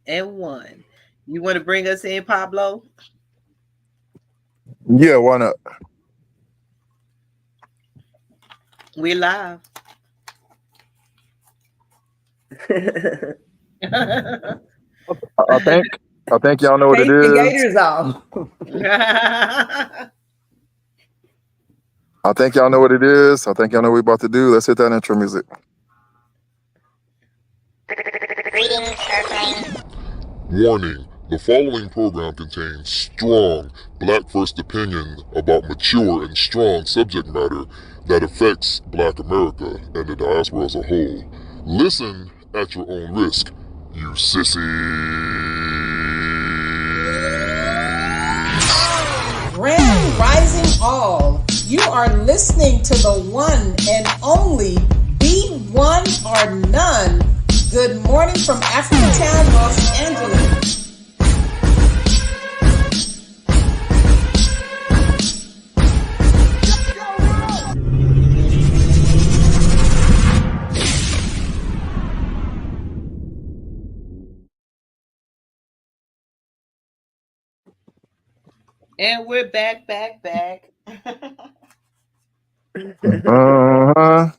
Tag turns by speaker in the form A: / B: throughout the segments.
A: and one. You want to bring us in, Pablo?
B: Yeah, why not?
A: We're live.
B: I think y'all know what it
C: Take the
B: is.
C: gators off.
B: I think y'all know what it is. I think y'all know what we're about to do. Let's hit that intro music.
D: Greetings, Earthlings. Warning, the following program contains strong Black first opinions about mature and strong subject matter that affects Black America and the diaspora as a whole. Listen at your own risk, you sissy.
C: Grand Rising All. You are listening to the one and only Be One or None. Good morning from Africatown, Los Angeles.
A: And we're back.
B: Uh-huh.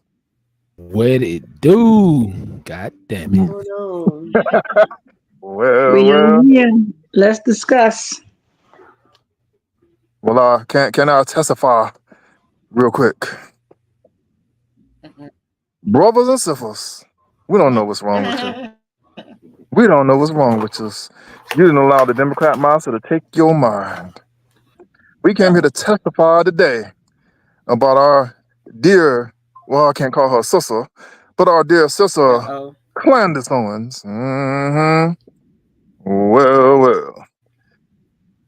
E: What it do? God damn it.
B: Well.
F: Yeah. Let's discuss.
B: Well, can I testify real quick? Brothers and sisters, we don't know what's wrong with you. We don't know what's wrong with us. You didn't allow the Democrat monster to take your mind. We came here to testify today about our dear, well, I can't call her sister, but our dear sister, Candace Owens. Mm-hmm. Well.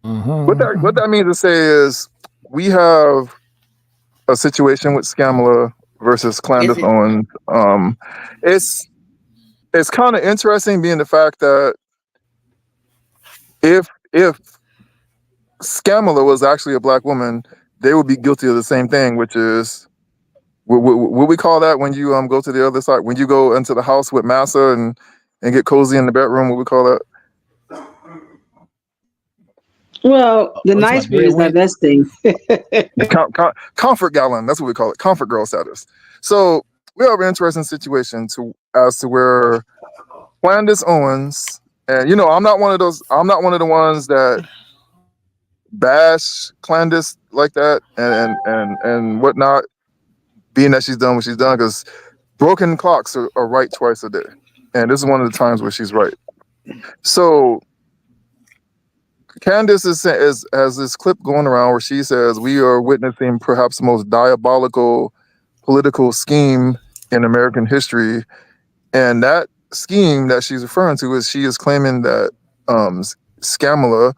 B: What that means to say is we have a situation with Kamala versus Candace Owens. It's kind of interesting, being the fact that if Kamala was actually a Black woman, they would be guilty of the same thing, which is what we call that when you go to the other side, when you go into the house with Massa and get cozy in the bedroom. What we call that?
F: Well, the nice word is divesting.
B: Comfort gallon. That's what we call it. Comfort girl status. So we have an interesting situation as to where Candace Owens, and I'm not one of the ones that bash Candace like that and whatnot, being that she's done what she's done, because broken clocks are right twice a day, and this is one of the times where she's right. So Candace has this clip going around where she says we are witnessing perhaps the most diabolical political scheme in American history, and that scheme that she's referring to is she is claiming that Kamala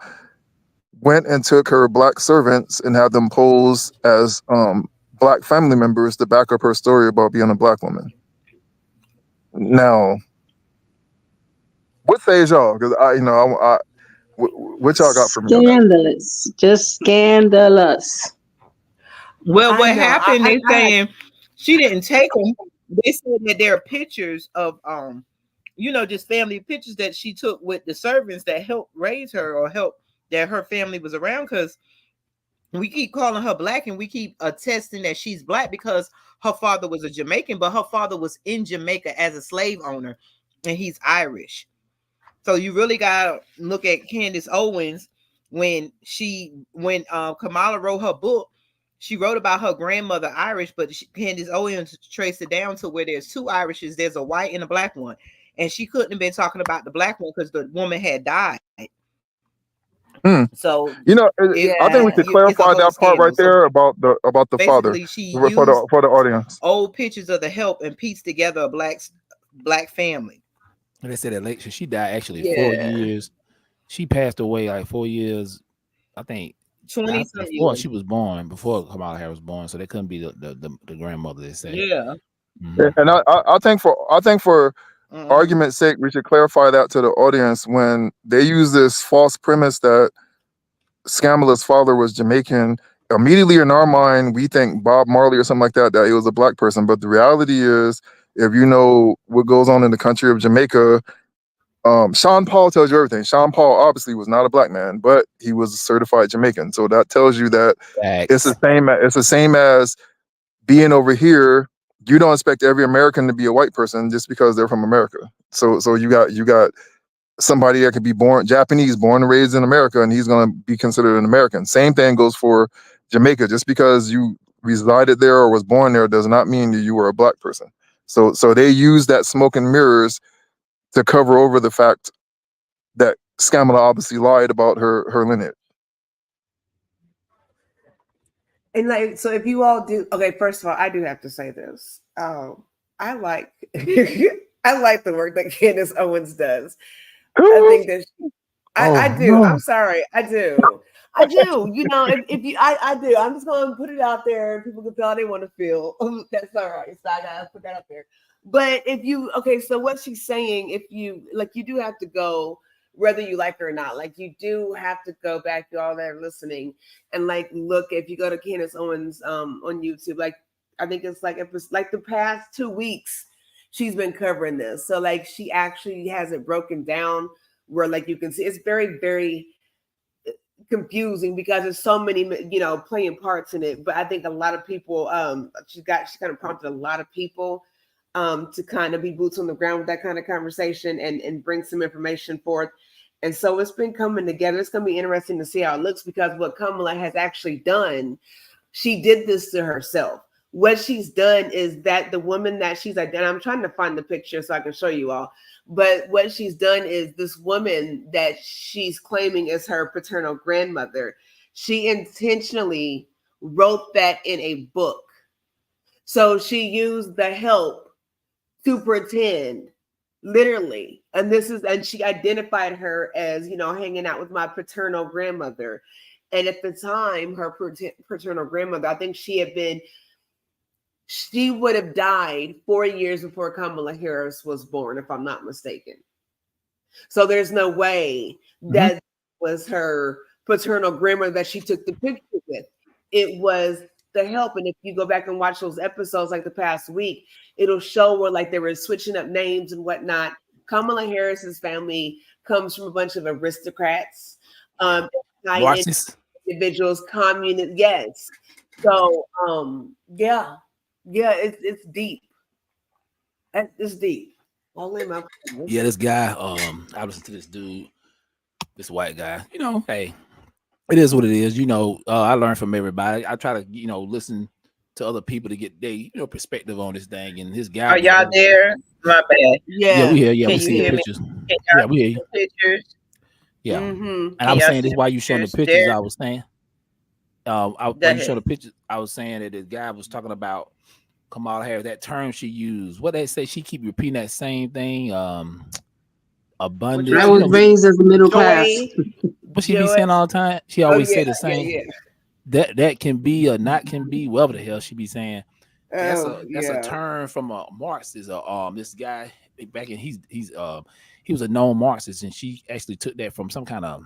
B: went and took her Black servants and had them pose as Black family members to back up her story about being a Black woman. Now, what say y'all? Because what y'all got from me?
F: Scandalous. Just scandalous.
A: Well, what happened is saying she didn't take them. They said that there are pictures of just family pictures that she took with the servants that helped raise her or help that her family was around, because we keep calling her Black and we keep attesting that she's Black because her father was a Jamaican, but her father was in Jamaica as a slave owner and he's Irish. So you really gotta look at Candace Owens when Kamala wrote her book. She wrote about her grandmother Irish, but Candace Owens traced it down to where there's two Irishes, there's a white and a Black one, and she couldn't have been talking about the Black one because the woman had died. So
B: I think we should clarify that part right there about the father
A: she
B: for the audience.
A: Old pictures of the help and pieced together a Black family.
E: They said that late. She died actually 4 years. She passed away like 4 years, I think.
A: 20
E: before she was born, before Kamala Harris was born, so that couldn't be the grandmother. They say.
A: Yeah.
B: Mm-hmm. And I think for argument's sake, we should clarify that to the audience when they use this false premise that Kamala's father was Jamaican. Immediately in our mind, we think Bob Marley or something like that he was a Black person. But the reality is, if you know what goes on in the country of Jamaica, Sean Paul tells you everything. Sean Paul obviously was not a black man, but he was a certified Jamaican. So that tells you that it's the same. It's the same as being over here. You don't expect every American to be a white person just because they're from America. So you got somebody that could be born Japanese, born and raised in America, and he's going to be considered an American. Same thing goes for Jamaica. Just because you resided there or was born there does not mean that you were a black person. So they use that smoke and mirrors to cover over the fact that Kamala obviously lied about her lineage.
G: And like, so if you all do, okay, first of all, I do have to say this. I like, I like the work that Candace Owens does. I think that I do. No. I'm sorry. I do. You know, if you, I do. I'm just going to put it out there. People can feel how they want to feel. That's all right. So I got to put that out there. But if you, okay, so what she's saying, if you, like, you do have to go, whether you like it or not, like, you do have to go back, you all that are listening, and like, look, if you go to Candace Owens on YouTube, like, I think it's like the past 2 weeks, she's been covering this. So like, she actually has it broken down where like you can see it's very, very confusing because there's so many, you know, playing parts in it. But I think a lot of people, she kind of prompted a lot of people to kind of be boots on the ground with that kind of conversation and bring some information forth. And so it's been coming together. It's going to be interesting to see how it looks, because what Kamala has actually done, she did this to herself. What she's done is that the woman that she's identified, I'm trying to find the picture so I can show you all, but what she's done is this woman that she's claiming is her paternal grandmother, she intentionally wrote that in a book. So she used the help to pretend, literally, and she identified her as, you know, hanging out with my paternal grandmother. And at the time, her paternal grandmother, I think she would have died 4 years before Kamala Harris was born, if I'm not mistaken. So there's no way that was her paternal grandmother that she took the picture with. It was the help. And if you go back and watch those episodes like the past week, it'll show where like they were switching up names and whatnot. Kamala Harris's family comes from a bunch of aristocrats, individuals, communists. Yes. So yeah, it's deep. It's deep.
E: Yeah, this guy, I listened to this dude, this white guy. You know, hey, it is what it is. You know, I learn from everybody. I try to, you know, listen to other people to get their, you know, perspective on this thing. And his guy.
A: Are y'all there? My bad.
E: Yeah, we hear. Yeah, we see the pictures. Yeah, we hear you.
A: Pictures.
E: Yeah, and I was saying this while you showing the pictures. I was saying, when you show the pictures, I was saying that this guy was talking about Kamala Harris, that term she used. What they say, she keep repeating that same thing. Abundance.
F: I was raised as a middle class.
E: What she be saying all the time? She always say the same. Yeah. That can be or not can be, whatever the hell she be saying. That's a term from a Marxist. This guy back in he was a known Marxist, and she actually took that from some kind of.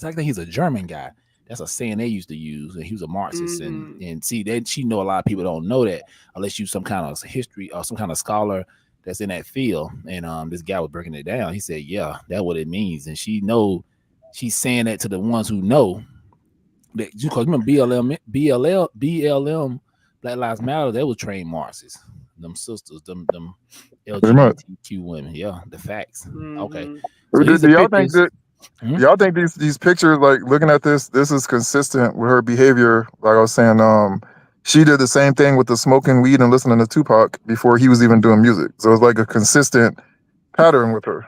E: I think he's a German guy. That's a saying they used to use, and he was a Marxist. And see, that she know a lot of people don't know that unless you some kind of history or some kind of scholar that's in that field. And this guy was breaking it down. He said, "Yeah, that's what it means." And she know she's saying that to the ones who know that. Because remember BLM, Black Lives Matter, they were trained Marxists. Them sisters, them LGBTQ women. Yeah, the facts. Okay.
B: So do y'all think that? Y'all think these pictures, like looking at this is consistent with her behavior? Like I was saying, she did the same thing with the smoking weed and listening to Tupac before he was even doing music. So it's like a consistent pattern with her.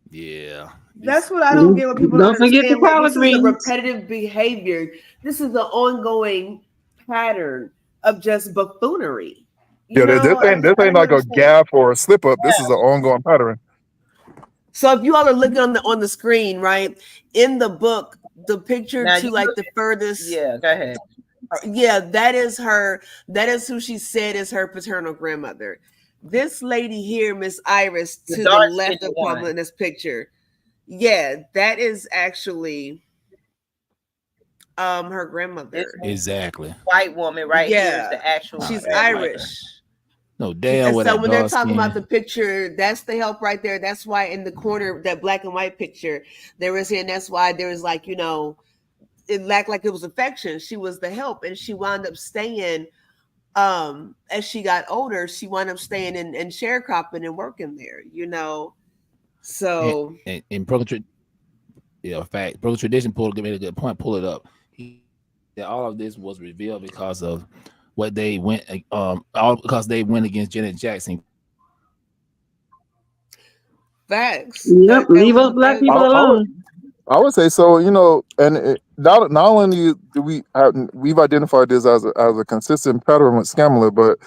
E: Yeah.
G: That's what I don't get what people don't understand. Like, this is a repetitive behavior. This is an ongoing pattern of just buffoonery.
B: This ain't like a gaffe or a slip up. This is an ongoing pattern.
G: So if you all are looking on the screen, right, in the book, the picture now to like the furthest.
A: Yeah, go ahead.
G: Yeah, that is her. That is who she said is her paternal grandmother. This lady here, Miss Iris, to the left of Kamala in this picture. Yeah, that is actually her grandmother.
E: Exactly.
A: White woman, right?
G: Yeah,
A: here is the actual.
G: She's Irish.
E: No, damn.
G: So when they're talking about the picture, that's the help right there. That's why in the corner, that black and white picture, they were saying that's why there was like, it lacked like it was affection. She was the help, and she wound up staying. As she got older, she wound up staying and sharecropping and working there. So
E: in Brooklyn, fact, Brooklyn Tradition made a good point. Pull it up. That all of this was revealed because of what they went, all because they went against Janet Jackson.
G: Facts.
F: Yep, leave us black people alone.
B: I would say so. And not only do we've identified this as a consistent pattern with Kamala, but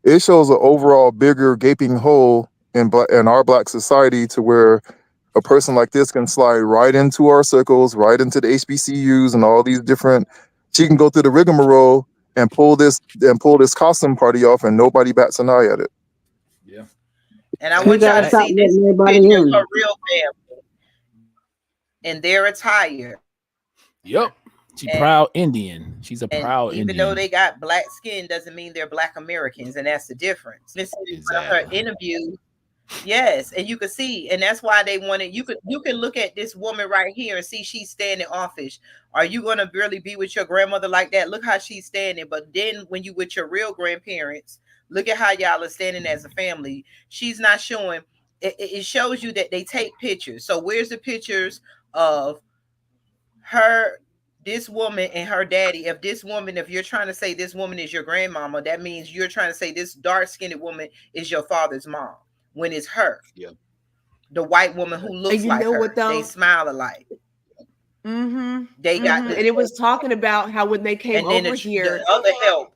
B: it shows an overall bigger gaping hole in our black society, to where a person like this can slide right into our circles, right into the HBCUs and all these different. She can go through the rigmarole and pull this costume party off, and nobody bats an eye at it.
E: Yeah.
A: And I want y'all to see this picture of her real family and their attire.
E: Yep. She's proud Indian. She's a proud
A: even
E: Indian.
A: Though they got black skin, doesn't mean they're Black Americans, and that's the difference. This is her interview. Yes, and you can see, and that's why they wanted. You can look at this woman right here and see she's standing offish. Are you going to really be with your grandmother like that? Look how she's standing. But then when you with your real grandparents, look at how y'all are standing as a family. She's not showing. It shows you that they take pictures. So where's the pictures of her? This woman and her daddy. If you're trying to say this woman is your grandmama, that means you're trying to say this dark-skinned woman is your father's mom, when it's her.
E: Yeah.
A: The white woman who looks like her. What, they smile alike.
G: Mm-hmm.
A: They got
G: and it was talking about how when they came over here,
A: the other help.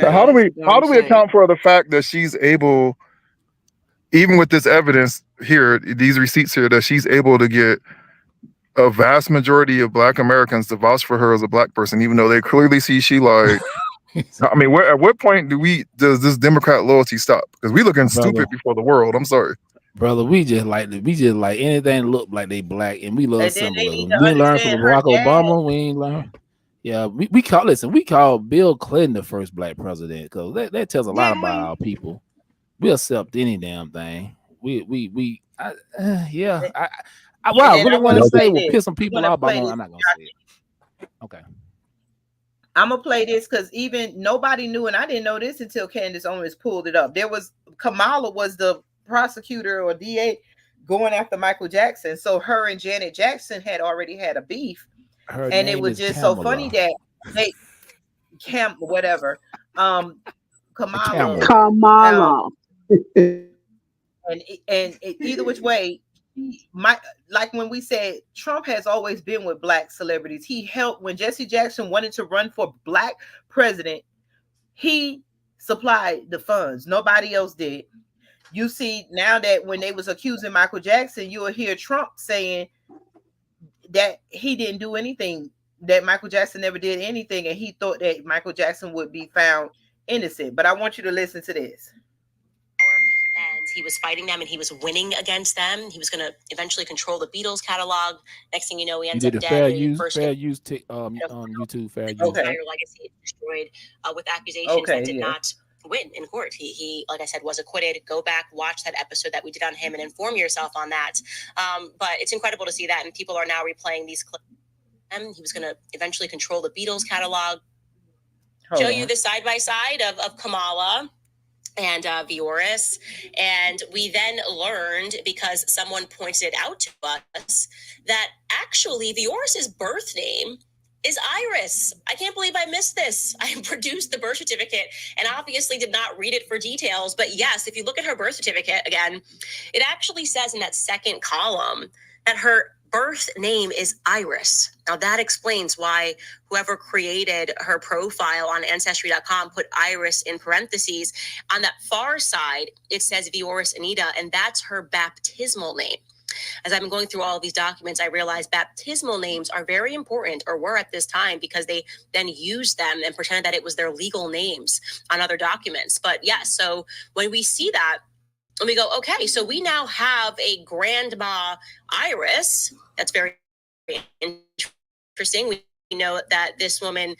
B: How do we account for the fact that she's able, even with this evidence here, these receipts here, that she's able to get a vast majority of Black Americans to vouch for her as a Black person, even though they clearly see she like. I mean, at what point does this Democrat loyalty stop? Because we looking stupid before the world. I'm sorry,
E: brother. We just like anything look like they Black, and we love symbolism. We ain't learn from Barack Obama. We ain't learn. Yeah, we call Bill Clinton the first Black president, because that tells a lot about our people. We accept any damn thing. I really want to say will piss some people off, but I'm not gonna say it. Okay.
A: I'm gonna play this because even nobody knew, and I didn't know this until Candace Owens pulled it up. Kamala was the prosecutor or DA going after Michael Jackson. So her and Janet Jackson had already had a beef. And it was just Kamala. So funny that Kamala. And either which way, like when we said Trump has always been with Black celebrities. He helped when Jesse Jackson wanted to run for Black president. He supplied the funds. Nobody else did. You see now that when they was accusing Michael Jackson, you will hear Trump saying that he didn't do anything, that Michael Jackson never did anything, and he thought that Michael Jackson would be found innocent. But I want you to listen to this.
H: And he was fighting them, and he was winning against them. He was going to eventually control the Beatles catalog. Next thing you know, he ends up dead.
E: Fair use on YouTube. Fair use.
H: Entire legacy destroyed with accusations that did not win in court. He, like I said, was acquitted. Go back, watch that episode that we did on him, and inform yourself on that. But it's incredible to see that, and people are now replaying these clips. He was going to eventually control the Beatles catalog. Show you the side by side of Kamala and Vioris. And we then learned, because someone pointed it out to us, that actually Vioris's birth name is Iris. I can't believe I missed this. I produced the birth certificate and obviously did not read it for details. But yes, if you look at her birth certificate again, it actually says in that second column that her birth name is Iris. Now that explains why whoever created her profile on Ancestry.com put Iris in parentheses. On that far side, it says Vioris Anita, and that's her baptismal name. As I've been going through all of these documents, I realized baptismal names are very important, or were at this time, because they then used them and pretended that it was their legal names on other documents. But yeah, so when we see that, and we go, okay, so we now have a grandma Iris. That's very interesting. We know that this woman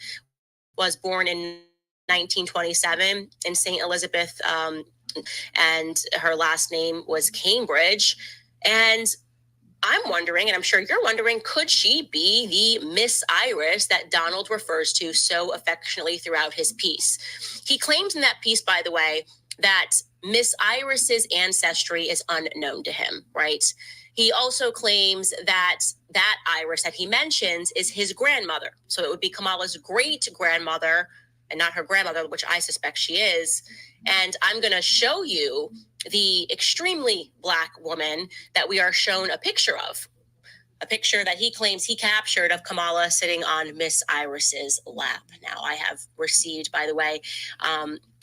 H: was born in 1927 in St. Elizabeth, and her last name was Cambridge. And I'm wondering, and I'm sure you're wondering, could she be the Miss Iris that Donald refers to so affectionately throughout his piece? He claims in that piece, by the way, that Miss Iris's ancestry is unknown to him, right? He also claims that that Iris that he mentions is his grandmother. So it would be Kamala's great-grandmother and not her grandmother, which I suspect she is. And I'm going to show you the extremely Black woman that we are shown a picture of. A picture that he claims he captured of Kamala sitting on Miss Iris's lap. Now, I have received, by the way,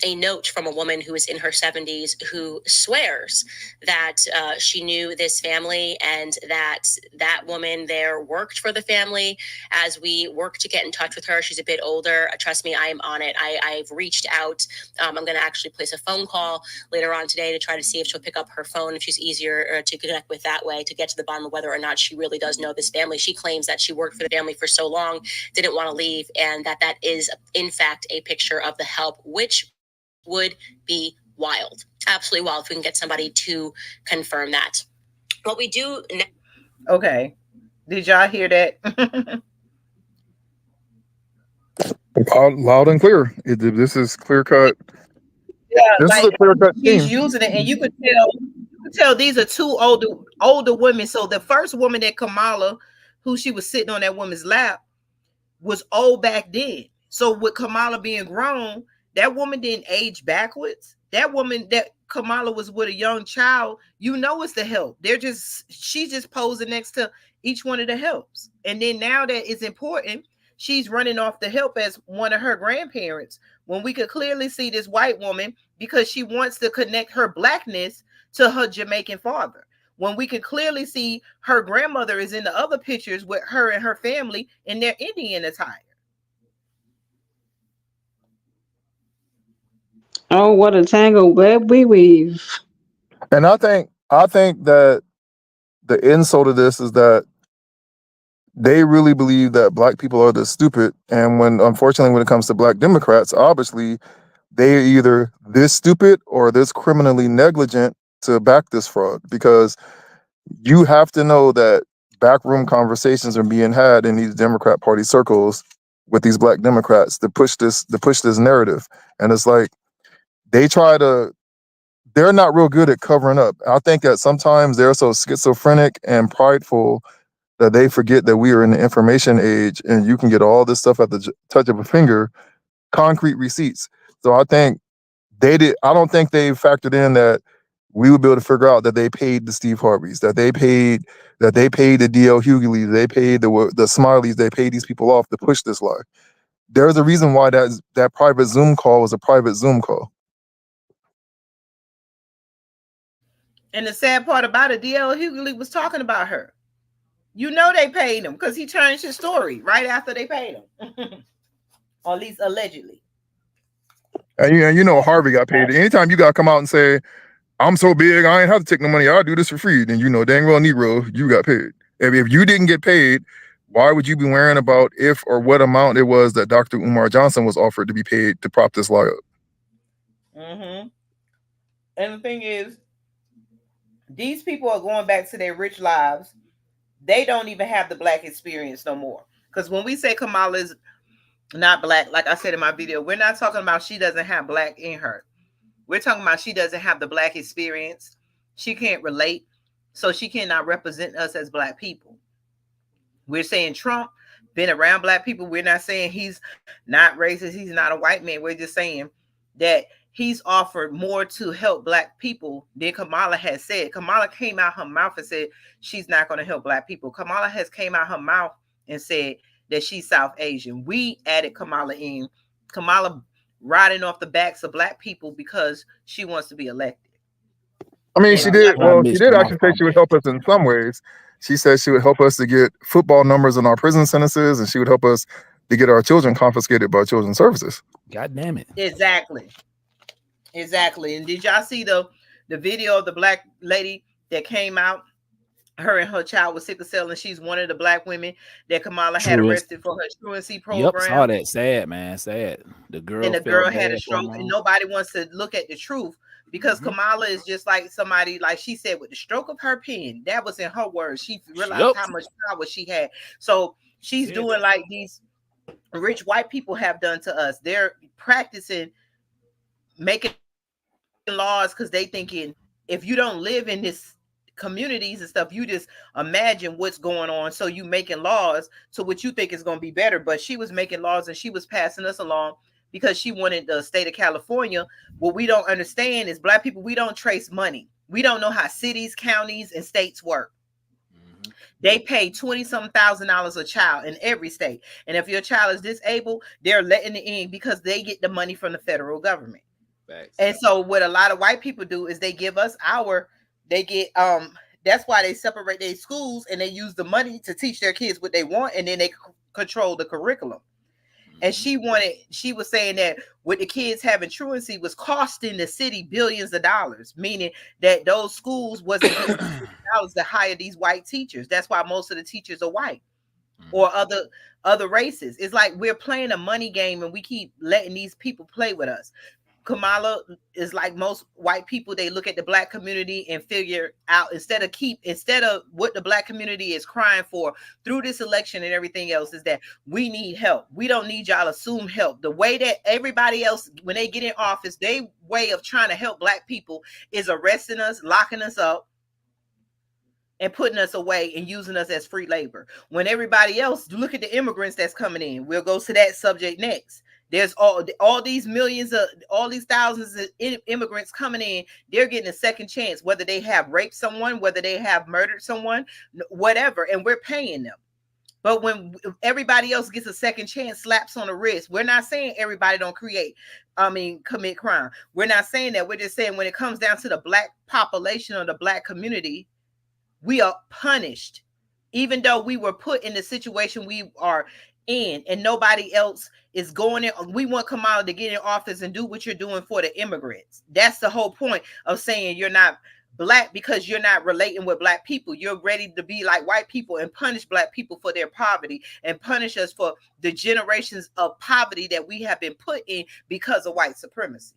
H: a note from a woman who is in her 70s who swears that she knew this family and that that woman there worked for the family. As we work to get in touch with her, she's a bit older. Trust me, I am on it. I've reached out. I'm going to actually place a phone call later on today to try to see if she'll pick up her phone, if she's easier to connect with that way, to get to the bottom of whether or not she really does know this family. She claims that she worked for the family for so long, didn't want to leave, and that is, in fact, a picture of the help, which would be wild. Absolutely wild if we can get somebody to confirm that. What we do...
A: Okay. Did y'all hear that?
B: Loud and clear. This is clear cut.
A: Yeah,
B: this is a clear cut
A: he's
B: theme.
A: using it, and you could tell these are two older women. So the first woman that Kamala, who she was sitting on that woman's lap, was old back then. So with Kamala being grown, that woman didn't age backwards. That woman that Kamala was with a young child, you know, it's the help. She's just posing next to each one of the helps. And then now that it's important, she's running off the help as one of her grandparents, when we could clearly see this white woman, because she wants to connect her Blackness to her Jamaican father. When we can clearly see her grandmother is in the other pictures with her and her family in their Indian attire.
F: Oh, what a tangled web we weave.
B: And I think that the insult of this is that they really believe that Black people are this stupid. And unfortunately, when it comes to Black Democrats, obviously, they're either this stupid or this criminally negligent to back this fraud. Because you have to know that backroom conversations are being had in these Democrat Party circles with these Black Democrats to push this narrative. And it's like, they're not real good at covering up. I think that sometimes they're so schizophrenic and prideful that they forget that we are in the information age and you can get all this stuff at the touch of a finger, concrete receipts. So I think I don't think they factored in that we would be able to figure out that they paid the Steve Harveys, that they paid the D.L. Hughley's, they paid the Smileys, they paid these people off to push this lie. There's a reason why that private Zoom call was a private Zoom call.
A: And the sad part about it, D.L. Hughley was talking about her. You know they paid him because he changed his story right after they paid him. Or at least allegedly.
B: And you know Harvey got paid. Anytime you got to come out and say, I'm so big, I ain't have to take no money, I'll do this for free, then you know dang well Negro, you got paid. If you didn't get paid, why would you be worrying about if or what amount it was that Dr. Umar Johnson was offered to be paid to prop this lie up?
A: Mm-hmm. And the thing is, these people are going back to their rich lives. They don't even have the Black experience no more. Because when we say Kamala is not Black, like I said in my video, we're not talking about she doesn't have Black in her. We're talking about she doesn't have the Black experience. She can't relate. So she cannot represent us as Black people. We're saying Trump been around Black people. We're not saying he's not racist. He's not a white man. We're just saying that he's offered more to help Black people than Kamala has said. Kamala came out her mouth and said she's not going to help Black people. Kamala has came out her mouth and said that she's South Asian. We added Kamala in. Kamala riding off the backs of Black people because she wants to be elected.
B: I mean, she did actually say she would help us in some ways. She said she would help us to get football numbers in our prison sentences, and she would help us to get our children confiscated by Children's Services.
E: God damn it.
A: Exactly. And did y'all see the video of the Black lady that came out her and her child with sickle cell, and she's one of the black women that Kamala had arrested for her truancy program.
E: Yep, saw that. Sad, man. Sad. The girl
A: had a stroke, and nobody wants to look at the truth because Kamala is just like somebody, like she said, with the stroke of her pen. That was in her words. She realized how much power she had. So she's doing like these rich white people have done to us. They're practicing making laws because they thinking if you don't live in this communities and stuff, you just imagine what's going on, so you making laws to what you think is going to be better. But she was making laws and she was passing us along because she wanted the state of California. What we don't understand is black people, we don't trace money. We don't know how cities, counties, and states work. They pay $20-some thousand a child in every state, and if your child is disabled, they're letting it in because they get the money from the federal government. And so what a lot of white people do is they give us that's why they separate their schools and they use the money to teach their kids what they want, and then they control the curriculum. And she was saying that with the kids having truancy was costing the city billions of dollars, meaning that those schools wasn't getting dollars to hire these white teachers. That's why most of the teachers are white or other races. It's like we're playing a money game and we keep letting these people play with us. Kamala is like most white people. They look at the black community and figure out instead of what the black community is crying for through this election and everything else is that we need help. We don't need y'all to assume help. The way that everybody else, when they get in office, their way of trying to help black people is arresting us, locking us up, and putting us away and using us as free labor. When everybody else, look at the immigrants that's coming in. We'll go to that subject next. There's all these millions of all these thousands of immigrants coming in. They're getting a second chance, whether they have raped someone, whether they have murdered someone, whatever, and we're paying them. But when everybody else gets a second chance, slaps on the wrist, we're not saying everybody don't commit crime. We're not saying that. We're just saying when it comes down to the black population or the black community, we are punished, even though we were put in the situation we are in, and nobody else is going in. We want Kamala to get in office and do what you're doing for the immigrants. That's the whole point of saying you're not black, because you're not relating with black people. You're ready to be like white people and punish black people for their poverty and punish us for the generations of poverty that we have been put in because of white supremacy.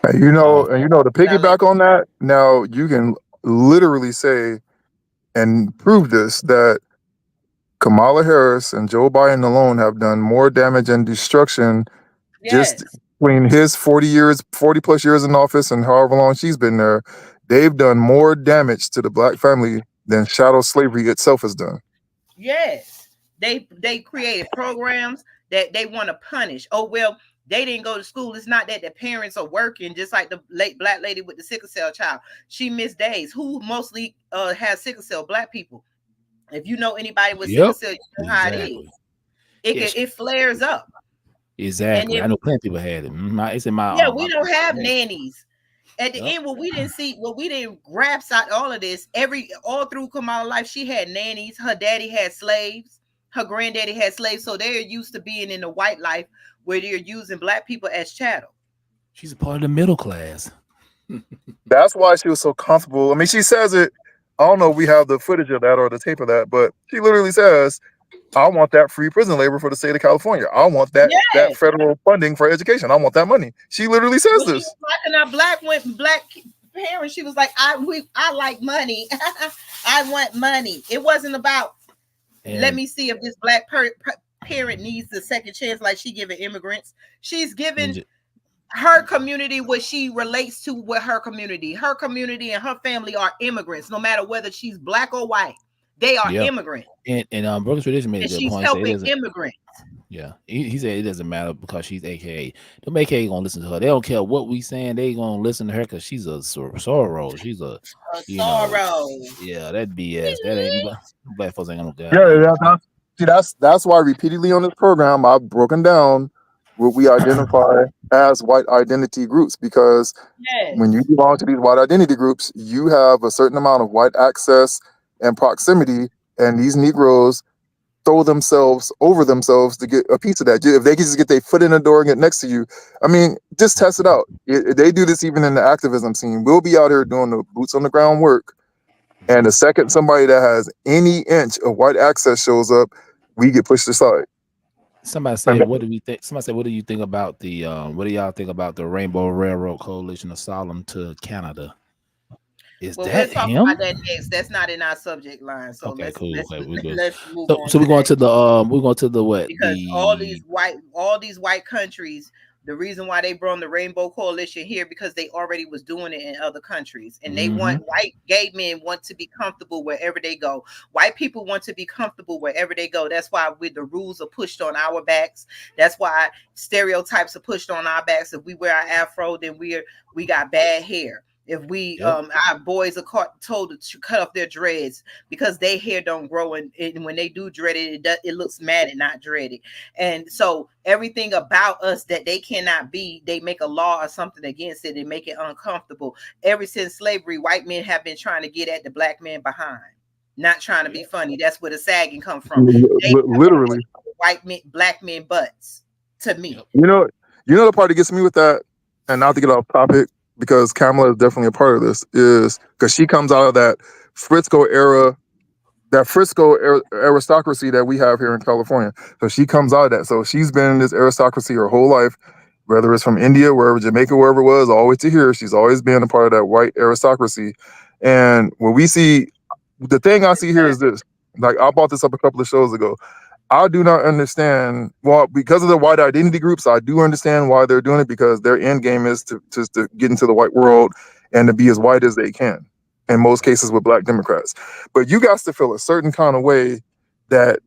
B: And to piggyback on that, now you can literally say and prove this, that Kamala Harris and Joe Biden alone have done more damage and destruction just between his 40 plus years in office and however long she's been there. They've done more damage to the black family than shadow slavery itself has done.
A: Yes. They created programs that they want to punish. Oh, well, they didn't go to school. It's not that the parents are working, just like the late black lady with the sickle cell child. She missed days. Who mostly has sickle cell? Black people. If you know anybody with sickle cell, you know how it is. It flares up.
E: Exactly. I know plenty of people had it. It's in my
A: we don't have nannies. At the end, what we didn't grasp out all of this, all through Kamala's life, she had nannies. Her daddy had slaves. Her granddaddy had slaves. So they're used to being in the white life where they're using black people as chattel.
E: She's a part of the middle class.
B: That's why she was so comfortable. I mean, she says it. I don't know if we have the footage of that or the tape of that, but she literally says, I want that free prison labor for the state of California. I want that federal funding for education. I want that money. She literally says this.
A: She was talking about black parents. She was like, I like money. I want money. It wasn't about, let me see if this black parent needs the second chance like she giving immigrants. She's giving her community what she relates to with her community. Her community and her family are immigrants, no matter whether she's black or white. They are immigrants.
E: And Brooklyn Tradition made a good point.
A: She's helping immigrants.
E: Yeah, he said it doesn't matter because she's AKA. Them AKA gonna listen to her. They don't care what we saying. They gonna listen to her because she's a Sorrow. She's a
A: Sorrow.
E: Yeah, that BS. That ain't black folks ain't gonna go.
B: That's why repeatedly on this program I've broken down what we identify as white identity groups, because when you belong to these white identity groups, you have a certain amount of white access and proximity, and these Negroes throw themselves over themselves to get a piece of that. If they can just get their foot in the door and get next to you, I mean, just test it out. They do this even in the activism scene. We'll be out here doing the boots on the ground work, And the second somebody that has any inch of white access shows up, we get pushed aside.
E: Somebody said, "What do we think?" Somebody said, "What do you think about the? What do y'all think about the Rainbow Railroad Coalition of Solemn to Canada?" Is
A: well,
E: that
A: we'll talk
E: him?
A: about that next. That's not in our subject line. So
E: Okay,
A: let's
E: cool. Okay, we're good.
A: let's move on.
E: So we're going to the what?
A: Because all these white countries, the reason why they brought the Rainbow Coalition here, because they already was doing it in other countries, and they want white gay men want to be comfortable wherever they go. White people want to be comfortable wherever they go. That's why the rules are pushed on our backs. That's why stereotypes are pushed on our backs. If we wear our afro, then we got bad hair. If we our boys are told to cut off their dreads because their hair don't grow, and when they do dread it looks mad and not dreaded. And so everything about us that they cannot be, they make a law or something against it and make it uncomfortable. Ever since slavery, white men have been trying to get at the black man behind, not trying to be funny. That's where the sagging come from.
B: Literally,
A: black men butts to me.
B: You know the part that gets me with that, and not to get off topic, because Kamala is definitely a part of this, is because she comes out of that Frisco era, that Frisco aristocracy that we have here in California. So she comes out of that. So she's been in this aristocracy her whole life, whether it's from India, wherever, Jamaica, wherever it was, always to here. She's always been a part of that white aristocracy. And when we see, the thing I see here is this, like I brought this up a couple of shows ago. I do not understand, well, because of the white identity groups, I do understand why they're doing it, because their end game is to get into the white world and to be as white as they can, in most cases with black Democrats. But you guys to feel a certain kind of way that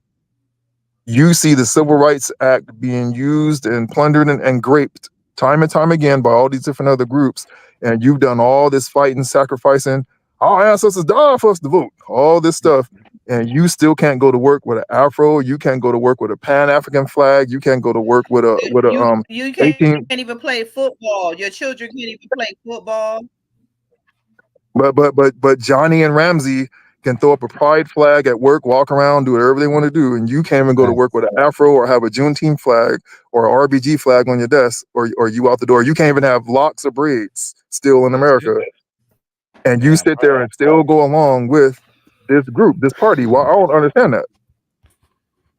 B: you see the Civil Rights Act being used and plundered and graped time and time again by all these different other groups, and you've done all this fighting, sacrificing, our ancestors died for us to vote, all this stuff, and you still can't go to work with an afro, you can't go to work with a Pan-African flag, you can't go to work with
A: you can't even play football. Your children can't even play football.
B: But Johnny and Ramsey can throw up a pride flag at work, walk around, do whatever they want to do, and you can't even go to work with an afro or have a Juneteenth flag or an RBG flag on your desk, or you out the door. You can't even have locks or braids still in America. And you sit there and still go along with this group, this party. Well, I don't understand that.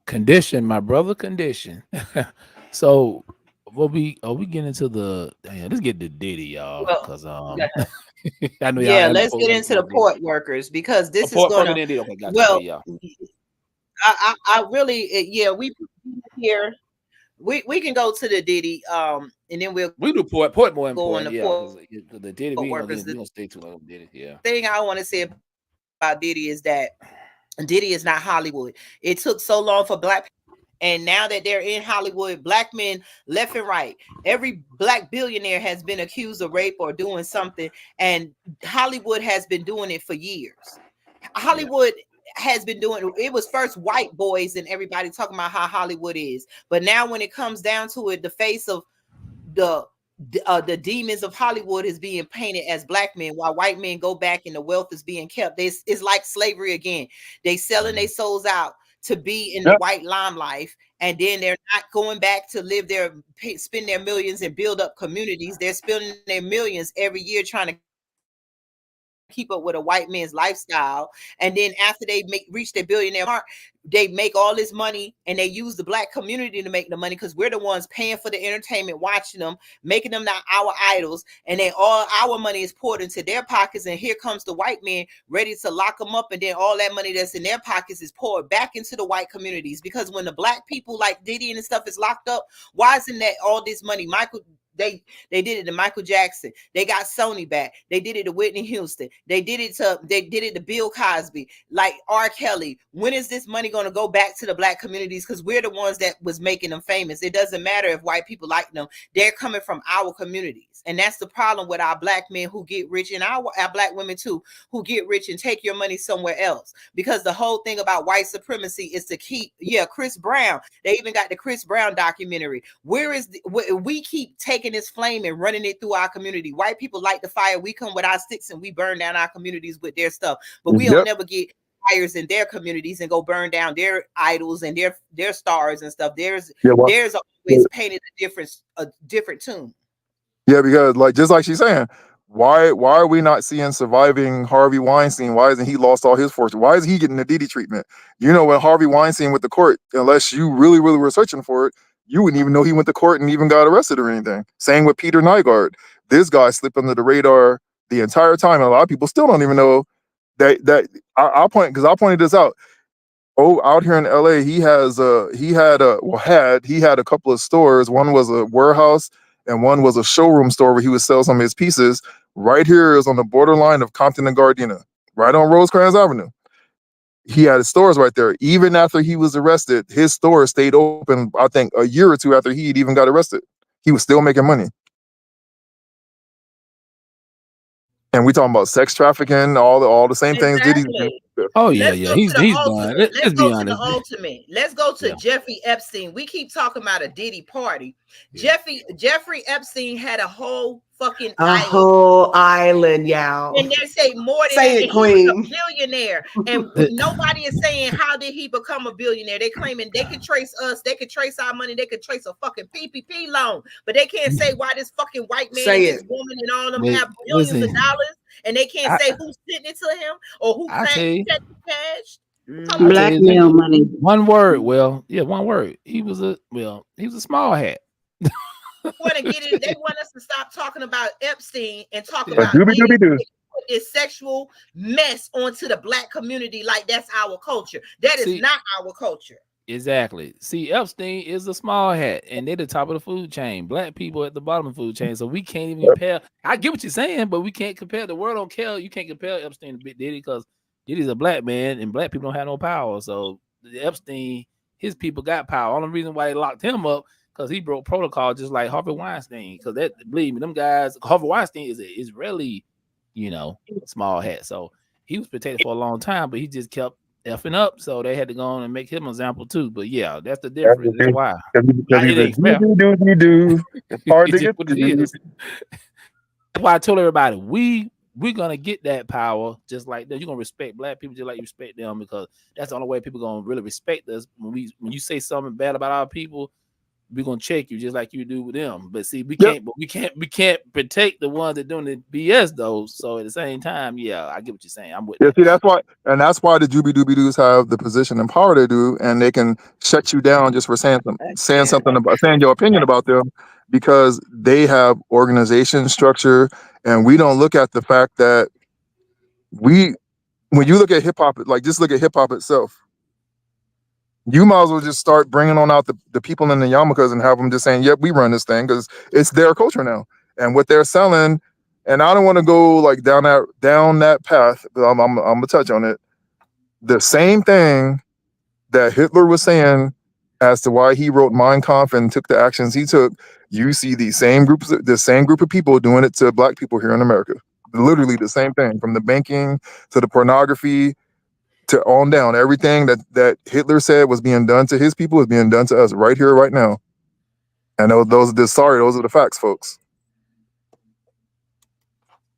E: Condition, my brother, condition. So we get into the let's get to Diddy, y'all, because
A: I know y'all let's get into the port workers, because this is gonna I really we here we can go to the Diddy and then
E: we do port more important.
A: The
E: Diddy we gonna stay too long. Diddy,
A: thing I want to say about Diddy is that Diddy is not Hollywood. It took so long for black people, and now that they're in Hollywood, black men left and right, every black billionaire has been accused of rape or doing something, and Hollywood has been doing it for years. Hollywood has been doing it. Was first white boys and everybody talking about how Hollywood is, but now when it comes down to it, the face of the demons of Hollywood is being painted as black men, while white men go back and the wealth is being kept. It's like slavery again. They selling their souls out to be in the white limelight, and then they're not going back to spend their millions and build up communities. They're spending their millions every year trying to keep up with a white man's lifestyle, and then after they reach their billionaire mark, they make all this money, and they use the black community to make the money, because we're the ones paying for the entertainment, watching them, making them not our idols, and then all our money is poured into their pockets, and here comes the white man ready to lock them up, and then all that money that's in their pockets is poured back into the white communities. Because when the black people like Diddy and stuff is locked up, why isn't that all this money? They did it to Michael Jackson. They got Sony back. They did it to Whitney Houston. They did it to Bill Cosby, like R. Kelly. When is this money going to go back to the black communities? Because we're the ones that was making them famous. It doesn't matter if white people like them. They're coming from our communities. And that's the problem with our black men who get rich, and our black women too, who get rich and take your money somewhere else. Because the whole thing about white supremacy is to keep, Chris Brown. They even got the Chris Brown documentary. We keep taking this flame and running it through our community. White people light the fire. We come with our sticks and we burn down our communities with their stuff. But we don't never get fires in their communities and go burn down their idols and their stars and stuff. There's always painted a different tune.
B: Yeah, because just like she's saying, Why are we not seeing surviving Harvey Weinstein? Why isn't he lost all his fortune? Why is he getting the Diddy treatment? You know, when Harvey Weinstein went to court, unless you really were searching for it, you wouldn't even know he went to court and even got arrested or anything. Same with Peter Nygaard. This guy slipped under the radar the entire time. And a lot of people still don't even know that I pointed this out. Oh, out here in LA, he had a couple of stores. One was a warehouse and one was a showroom store where he would sell some of his pieces. Right here is on the borderline of Compton and Gardena, right on Rosecrans Avenue. He had his stores right there. Even after he was arrested, his store stayed open, I think, a year or two after he'd even got arrested. He was still making money. And we talking about sex trafficking, all the same things Diddy's doing.
E: Oh yeah, he's done. Let's be honest.
A: The ultimate. Let's go to Jeffrey Epstein. We keep talking about a Diddy party. Jeffrey Epstein had a whole fucking
G: whole island, y'all.
A: And they say more than
G: say it, Queen.
A: A billionaire. And nobody is saying how did he become a billionaire. They claiming they could trace us, they could trace our money, they could trace a fucking PPP loan, but they can't say why this fucking white man and this woman and all of them have billions of dollars, and they can't say who sent it to him or who checked the cash.
F: Blackmail money.
E: One word. Well, yeah, one word. He was a small hat.
A: They want us to stop talking about Epstein and talk about this sexual mess onto the black community like that's our culture. That is not our culture.
E: Exactly. See, Epstein is a small hat, and they're the top of the food chain. Black people at the bottom of the food chain, so we can't even compare. I get what you're saying, but we can't compare. The world don't care. You can't compare Epstein to Big Diddy because Diddy's a black man, and black people don't have no power. So Epstein, his people got power. Only reason why they locked him up because he broke protocol, just like Harvey Weinstein. Because that, believe me, them guys, Harvey Weinstein is an Israeli, small hat. So he was protected for a long time, but he just kept effing up. So they had to go on and make him an example too. But yeah, that's the difference. That's why.
B: It's hard to get what it is.
E: That's why I told everybody we're gonna get that power just like that. You're gonna respect black people just like you respect them, because that's the only way people gonna really respect us. When you say something bad about our people, we're gonna check you just like you do with them. But see, we can't protect the ones that doing the BS though. So at the same time, yeah, I get what you're saying. I'm with that.
B: See, that's why the Juby Dooby Doos have the position and power they do, and they can shut you down just for saying your opinion about them, because they have organization structure, and we don't look at the fact that when you look at hip hop, like just look at hip hop itself. You might as well just start bringing on out the people in the yarmulkes and have them just saying, yep, we run this thing, because it's their culture now. And what they're selling, and I don't want to go like down that path, but I'm going to touch on it. The same thing that Hitler was saying as to why he wrote Mein Kampf and took the actions he took, you see the same group of people doing it to black people here in America. Literally the same thing, from the banking to the pornography, to on down. Everything that Hitler said was being done to his people is being done to us right here, right now. And those are the facts, folks.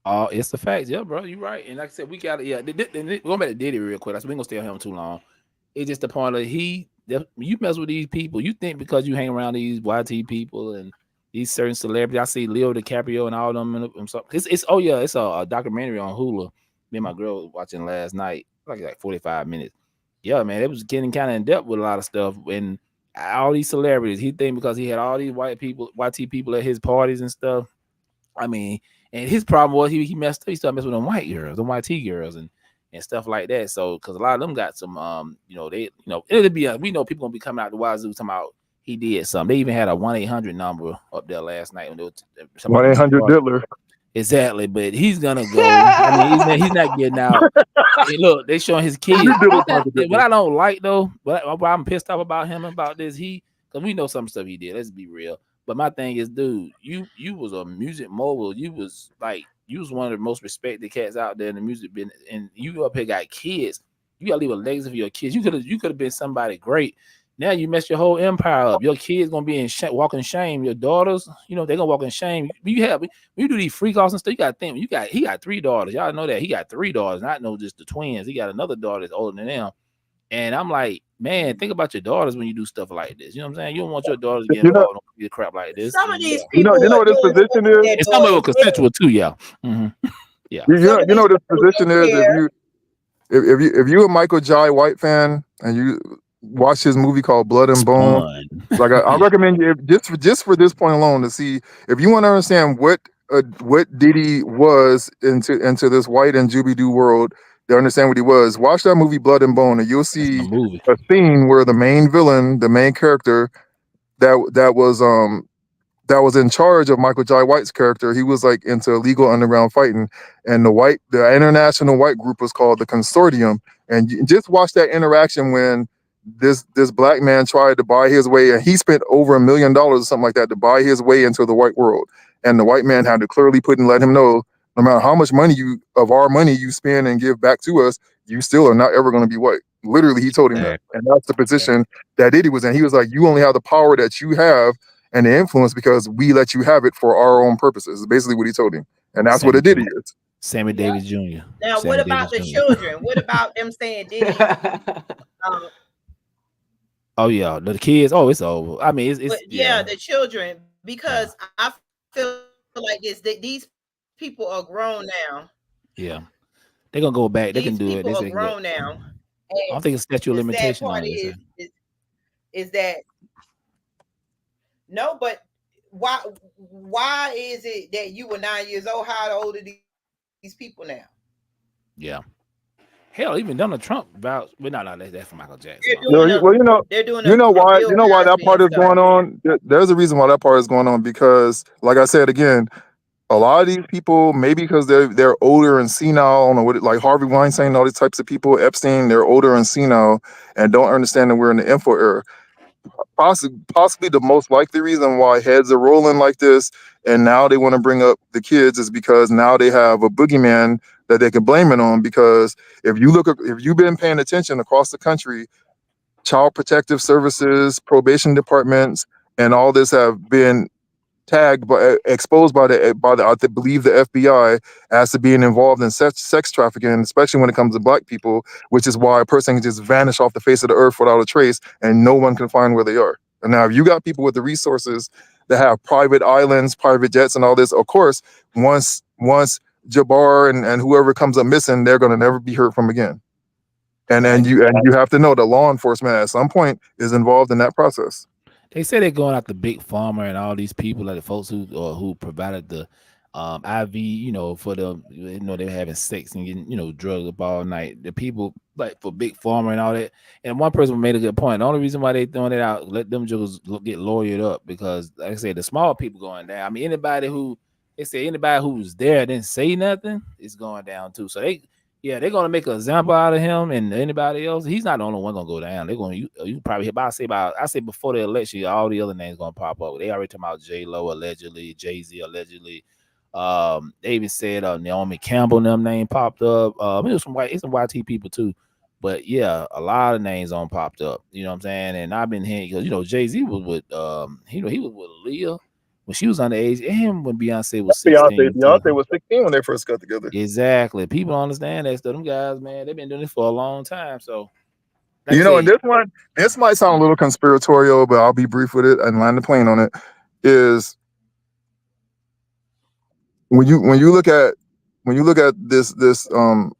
E: It's the facts, yeah, bro. You're right. And like I said, we got it. Going back to Diddy real quick. We ain't gonna stay on him too long. It's just the point of you mess with these people. You think because you hang around these YT people and these certain celebrities. I see Leo DiCaprio and all of them. And so it's a documentary on Hulu. Me and my girl was watching last night. Like 45 minutes. Yeah, man, it was getting kind of in depth with a lot of stuff. And all these celebrities, he think because he had all these YT people at his parties and stuff. I mean, and his problem was he messed up. He started messing with them white girls, them YT girls, and stuff like that. So, because a lot of them got some, we know people gonna be coming out the wazoo talking about he did something. They even had a 1-800 number up there last night.
B: 1-800 Diddler.
E: Exactly, but he's gonna go. I mean, he's not getting out. And look, they showing his kids. What I don't like though, what I'm pissed off about him about this, because we know some stuff he did. Let's be real. But my thing is, dude, you was a music mogul. You was one of the most respected cats out there in the music business, and you up here got kids. You gotta leave a legacy for your kids. You could have been somebody great. Now you messed your whole empire up. Your kids gonna be in walking shame. Your daughters, they're gonna walk in shame. When you do these freak offs and stuff, you gotta think. He got 3 daughters. Y'all know that he got 3 daughters, not just the twins. He got another daughter that's older than them. And I'm like, man, think about your daughters when you do stuff like this. You know what I'm saying? You don't want your daughters to get involved in crap like this.
G: Some of these
B: you know what this position is?
E: And some of it consensual too, yeah. Yeah.
B: You know what this position is if you a Michael Jai White fan and you watch his movie called Blood and Bone, like I recommend you just for this point alone to see if you want to understand what Diddy was into this white and Juby-Doo world. To understand what he was, watch that movie Blood and Bone, and you'll see a scene where the main villain, the main character that was in charge of Michael Jai White's character. He was like into illegal underground fighting, and the international white group was called the Consortium. And you just watch that interaction when this black man tried to buy his way, and he spent over $1 million or something like that to buy his way into the white world. And the white man had to clearly let him know, no matter how much money of our money you spend and give back to us, you still are not ever going to be white. Literally, he told him that, and that's the position that Diddy was in. He was like, you only have the power that you have and the influence because we let you have it for our own purposes. Is basically what he told him, and that's what a Diddy is.
E: Sammy Davis Jr.
G: Now, what about the children? What about them saying Diddy?
E: Oh yeah, the kids. Oh, it's over. I mean, it's
G: the children, because I feel like these people are grown now.
E: Yeah, they're gonna go back. They
G: These
E: can do it.
G: People are grown now.
E: I don't think it's statute of limitation on this.
G: Is that no? But why is it that you were 9 years old? How old are these people now?
E: Yeah. Hell, even Donald Trump about. Well, no, that's from Michael Jackson.
G: They're doing.
B: You know why that part is going on. There's a reason why that part is going on, because, like I said again, a lot of these people, maybe because they're older and senile, I don't know what, like Harvey Weinstein, all these types of people, Epstein, they're older and senile and don't understand that we're in the info era. Possibly the most likely reason why heads are rolling like this, and now they want to bring up the kids, is because now they have a boogeyman that they can blame it on. Because if you've been paying attention across the country, child protective services, probation departments, and all this have been tagged exposed by the I believe the FBI as to being involved in sex trafficking, especially when it comes to black people, which is why a person can just vanish off the face of the earth without a trace and no one can find where they are. And now if you got people with the resources that have private islands, private jets, and all this, of course, once Jabbar and whoever comes up missing, they're going to never be heard from again. And you have to know that law enforcement at some point is involved in that process.
E: They say they're going after Big Pharma and all these people, like the folks who provided the IV, for them, they're having sex and getting, drugs up all night. The people like for Big Pharma and all that. And one person made a good point. The only reason why they throwing it out, let them just get lawyered up, because, like I said, the small people going down. I mean, anybody who's there didn't say nothing is going down too. So they're gonna make an example out of him and anybody else. He's not the only one gonna go down. They're gonna you probably hit. I say before the election, all the other names gonna pop up. They already talking about J-Lo allegedly, Jay-Z allegedly. They even said Naomi Campbell and them name popped up. It was some YT people too. But yeah, a lot of names on popped up. You know what I'm saying? And I've been hearing, because Jay-Z was with he was with Aaliyah when she was underage, and when Beyonce was 16.
B: Beyonce was 16 when they first got together.
E: Exactly. People understand that stuff. Them guys, man, they've been doing it for a long time. So,
B: and this might sound a little conspiratorial, but I'll be brief with it and land the plane on it. Is when you look at this thing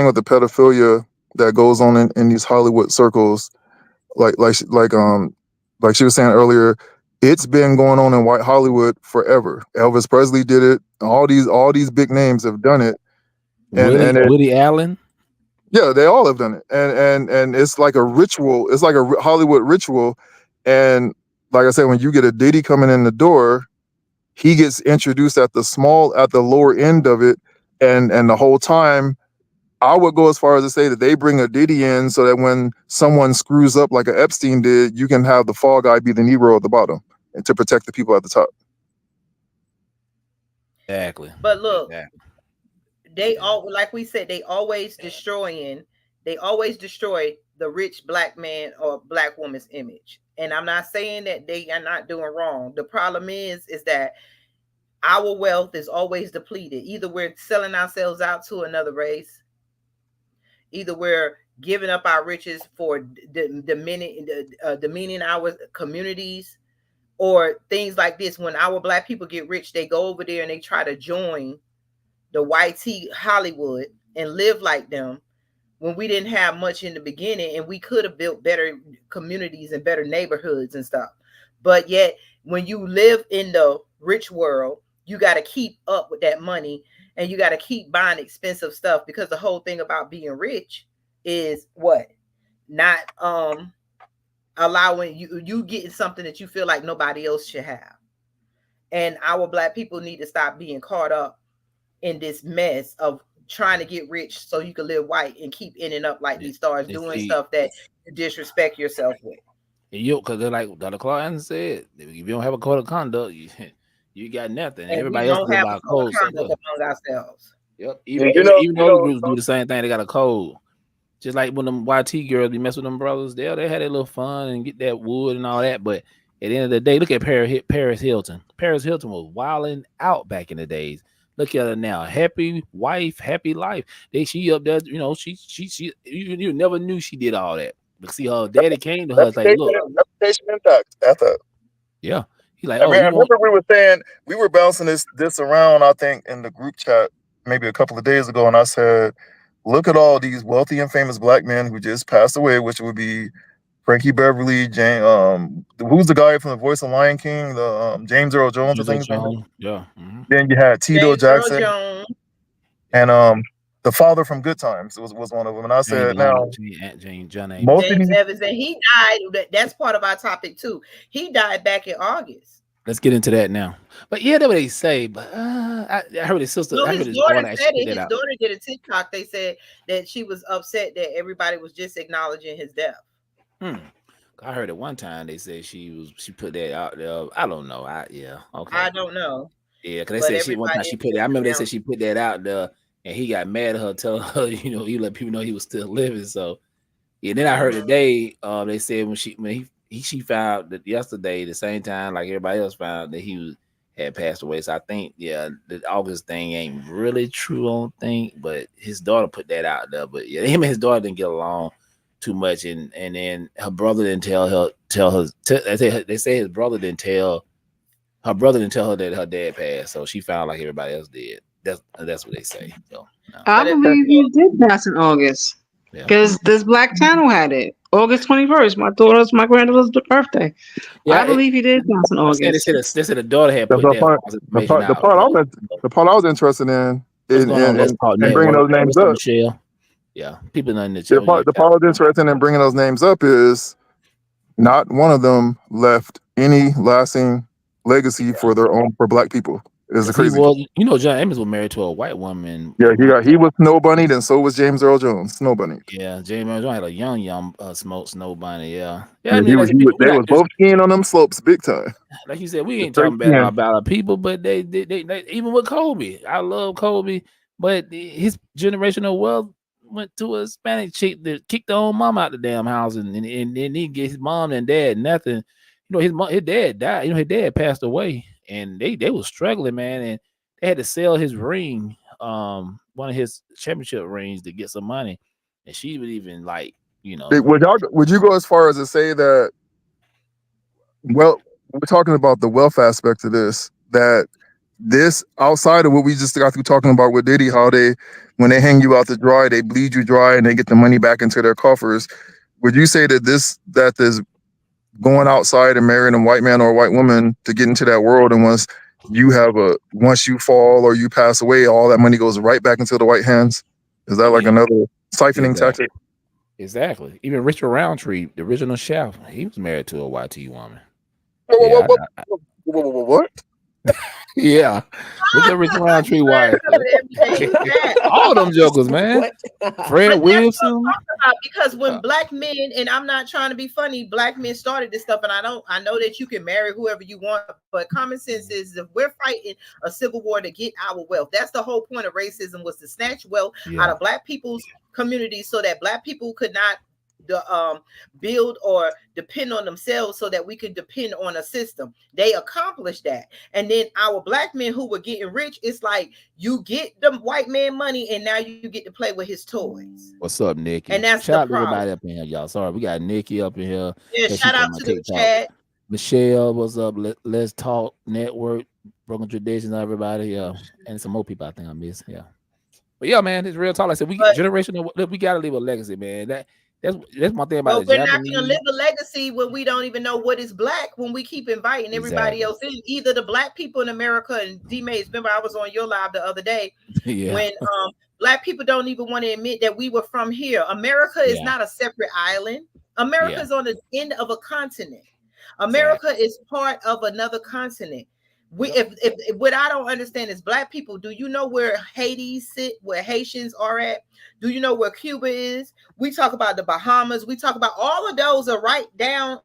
B: with the pedophilia that goes on in these Hollywood circles, like she was saying earlier, it's been going on in white Hollywood forever. Elvis Presley did it. All these big names have done it. And
E: Woody Allen.
B: Yeah, they all have done it. And it's like a ritual. It's like a Hollywood ritual. And like I said, when you get a Diddy coming in the door, he gets introduced at the lower end of it. And the whole time, I would go as far as to say that they bring a Diddy in so that when someone screws up like a Epstein did, you can have the fall guy be the Negro at the bottom and to protect the people at the top.
E: Exactly.
G: But look, they all, like we said, they always destroy the rich black man or black woman's image. And I'm not saying that they are not doing wrong. The problem is that our wealth is always depleted. Either we're selling ourselves out to another race, either we're
A: giving up our riches for demeaning our communities, or things like this. When our Black people get rich, they go over there and they try to join the YT Hollywood and live like them, when we didn't have much in the beginning, and we could have built better communities and better neighborhoods and stuff. But yet, when you live in the rich world, you got to keep up with that money, and you got to keep buying expensive stuff, because the whole thing about being rich is what? Not allowing you getting something that you feel like nobody else should have. And our Black people need to stop being caught up in this mess of trying to get rich so you can live white and keep ending up like these stars doing stuff that you disrespect yourself with.
E: Because they're like Dr. Clark said, if you don't have a code of conduct, you got nothing.
A: And
E: everybody else live by a code
A: among ourselves.
E: Yep. Even other groups do the same thing. They got a code. Just like when them YT girls, they mess with them brothers, they had a little fun and get that wood and all that. But at the end of the day, look at Paris Hilton. Paris Hilton was wilding out back in the days. Look at her now, happy wife, happy life. She up there, she you never knew she did all that. But see, her daddy came to her like, look,
B: reputation impact at that.
E: Yeah, he like,
B: I remember we were saying, we were bouncing this around, I think, in the group chat maybe a couple of days ago, and I said, look at all these wealthy and famous Black men who just passed away, which would be Frankie Beverly, who's the guy from the voice of Lion King, the James Earl Jones, I think.
E: Yeah.
B: Mm-hmm. Then you had Tito Jackson, and the father from Good Times was one of them. And I said,
A: James Evans, and he died. That's part of our topic too. He died back in August.
E: Let's get into that now. But yeah, that's what they say. But I heard his sister.
A: No, his daughter said it. His daughter did a TikTok. They said that she was upset that everybody was just acknowledging his death.
E: I heard at one time they said she put that out there. I don't know.
A: I don't know.
E: Yeah, because they said one time she put it. I remember they said she put that out there, and he got mad at her, telling her, he let people know he was still living. So yeah. Then I heard today, they said when she found that yesterday, the same time like everybody else found that he had passed away. So I think the August thing ain't really true, I don't think, but his daughter put that out there. But yeah, him and his daughter didn't get along too much, and then her brother didn't tell her. They say his brother didn't tell her that her dad passed, so she found like everybody else did. That's what they say. So no.
F: I believe he did pass in August because this Black channel had it. August 21st, my granddaughter's birthday. Yeah, I believe he did pass in August.
E: They said the daughter had put
B: the part I was interested in bringing those names up.
E: Michelle. Yeah, people know in the
B: chat. The part I was interested in bringing those names up is not one of them left any lasting legacy for Black people. Is crazy.
E: Well, John Amos was married to a white woman.
B: Yeah, he was Snow Bunny, and so was James Earl Jones, Snow Bunny.
E: Yeah, James Earl Jones had a young Snow Bunny. Yeah.
B: They was both skiing on them slopes big time.
E: Like you said, we ain't talking about our people, but they even with Kobe. I love Kobe, but his generational wealth went to a Hispanic chick that kicked her own mom out the damn house, and he get his mom and dad nothing. His dad died. His dad passed away, and they was struggling, man, and they had to sell his ring, one of his championship rings, to get some money. And she would even
B: Would you go as far as to say that? Well, we're talking about the wealth aspect of this. That this this of what we just got through talking about with Diddy, how when they hang you out to dry, they bleed you dry and they get the money back into their coffers. Would you say that this going outside and marrying a white man or a white woman to get into that world, and once you fall or you pass away, all that money goes right back into the white hands? Is that like another siphoning tactic?
E: Exactly. Even Richard Roundtree, the original chef, he was married to a YT woman.
B: What?
E: Yeah, look at Richard Roundtree wife. All them jokers, man. Fred Wilson.
A: Because when Black men, and I'm not trying to be funny, Black men started this stuff, and I know that you can marry whoever you want, but common sense is if we're fighting a civil war to get our wealth, that's the whole point of racism, was to snatch wealth out of Black people's communities so that Black people could not build or depend on themselves so that we could depend on a system. They accomplished that. And then our black men who were getting rich, it's like you get the white man money and now you get to play with his toys.
E: What's up, Nikki?
A: And that's
E: shout
A: the
E: out to
A: problem.
E: everybody up in here, y'all. Sorry, we got Nikki up in here.
A: Yeah, shout out to the chat.
E: Michelle, what's up? Let's Talk Network, Broken Traditions, everybody. Yeah, and some more people I think I missed. Yeah, but yeah, man, it's real talk. Like I said, we gotta leave a legacy, man. That's my thing about
A: it. We're not gonna live a legacy when we don't even know what is black. When we keep inviting everybody else in, either the black people in America and D-Mays. Remember, I was on your live the other day when black people don't even want to admit that we were from here. America is not a separate island. America is on the end of a continent. America is part of another continent. If what I don't understand is black people, do you know where Haiti sit, where Haitians are at? Do you know where Cuba is? We talk about the Bahamas. We talk about all of those are right down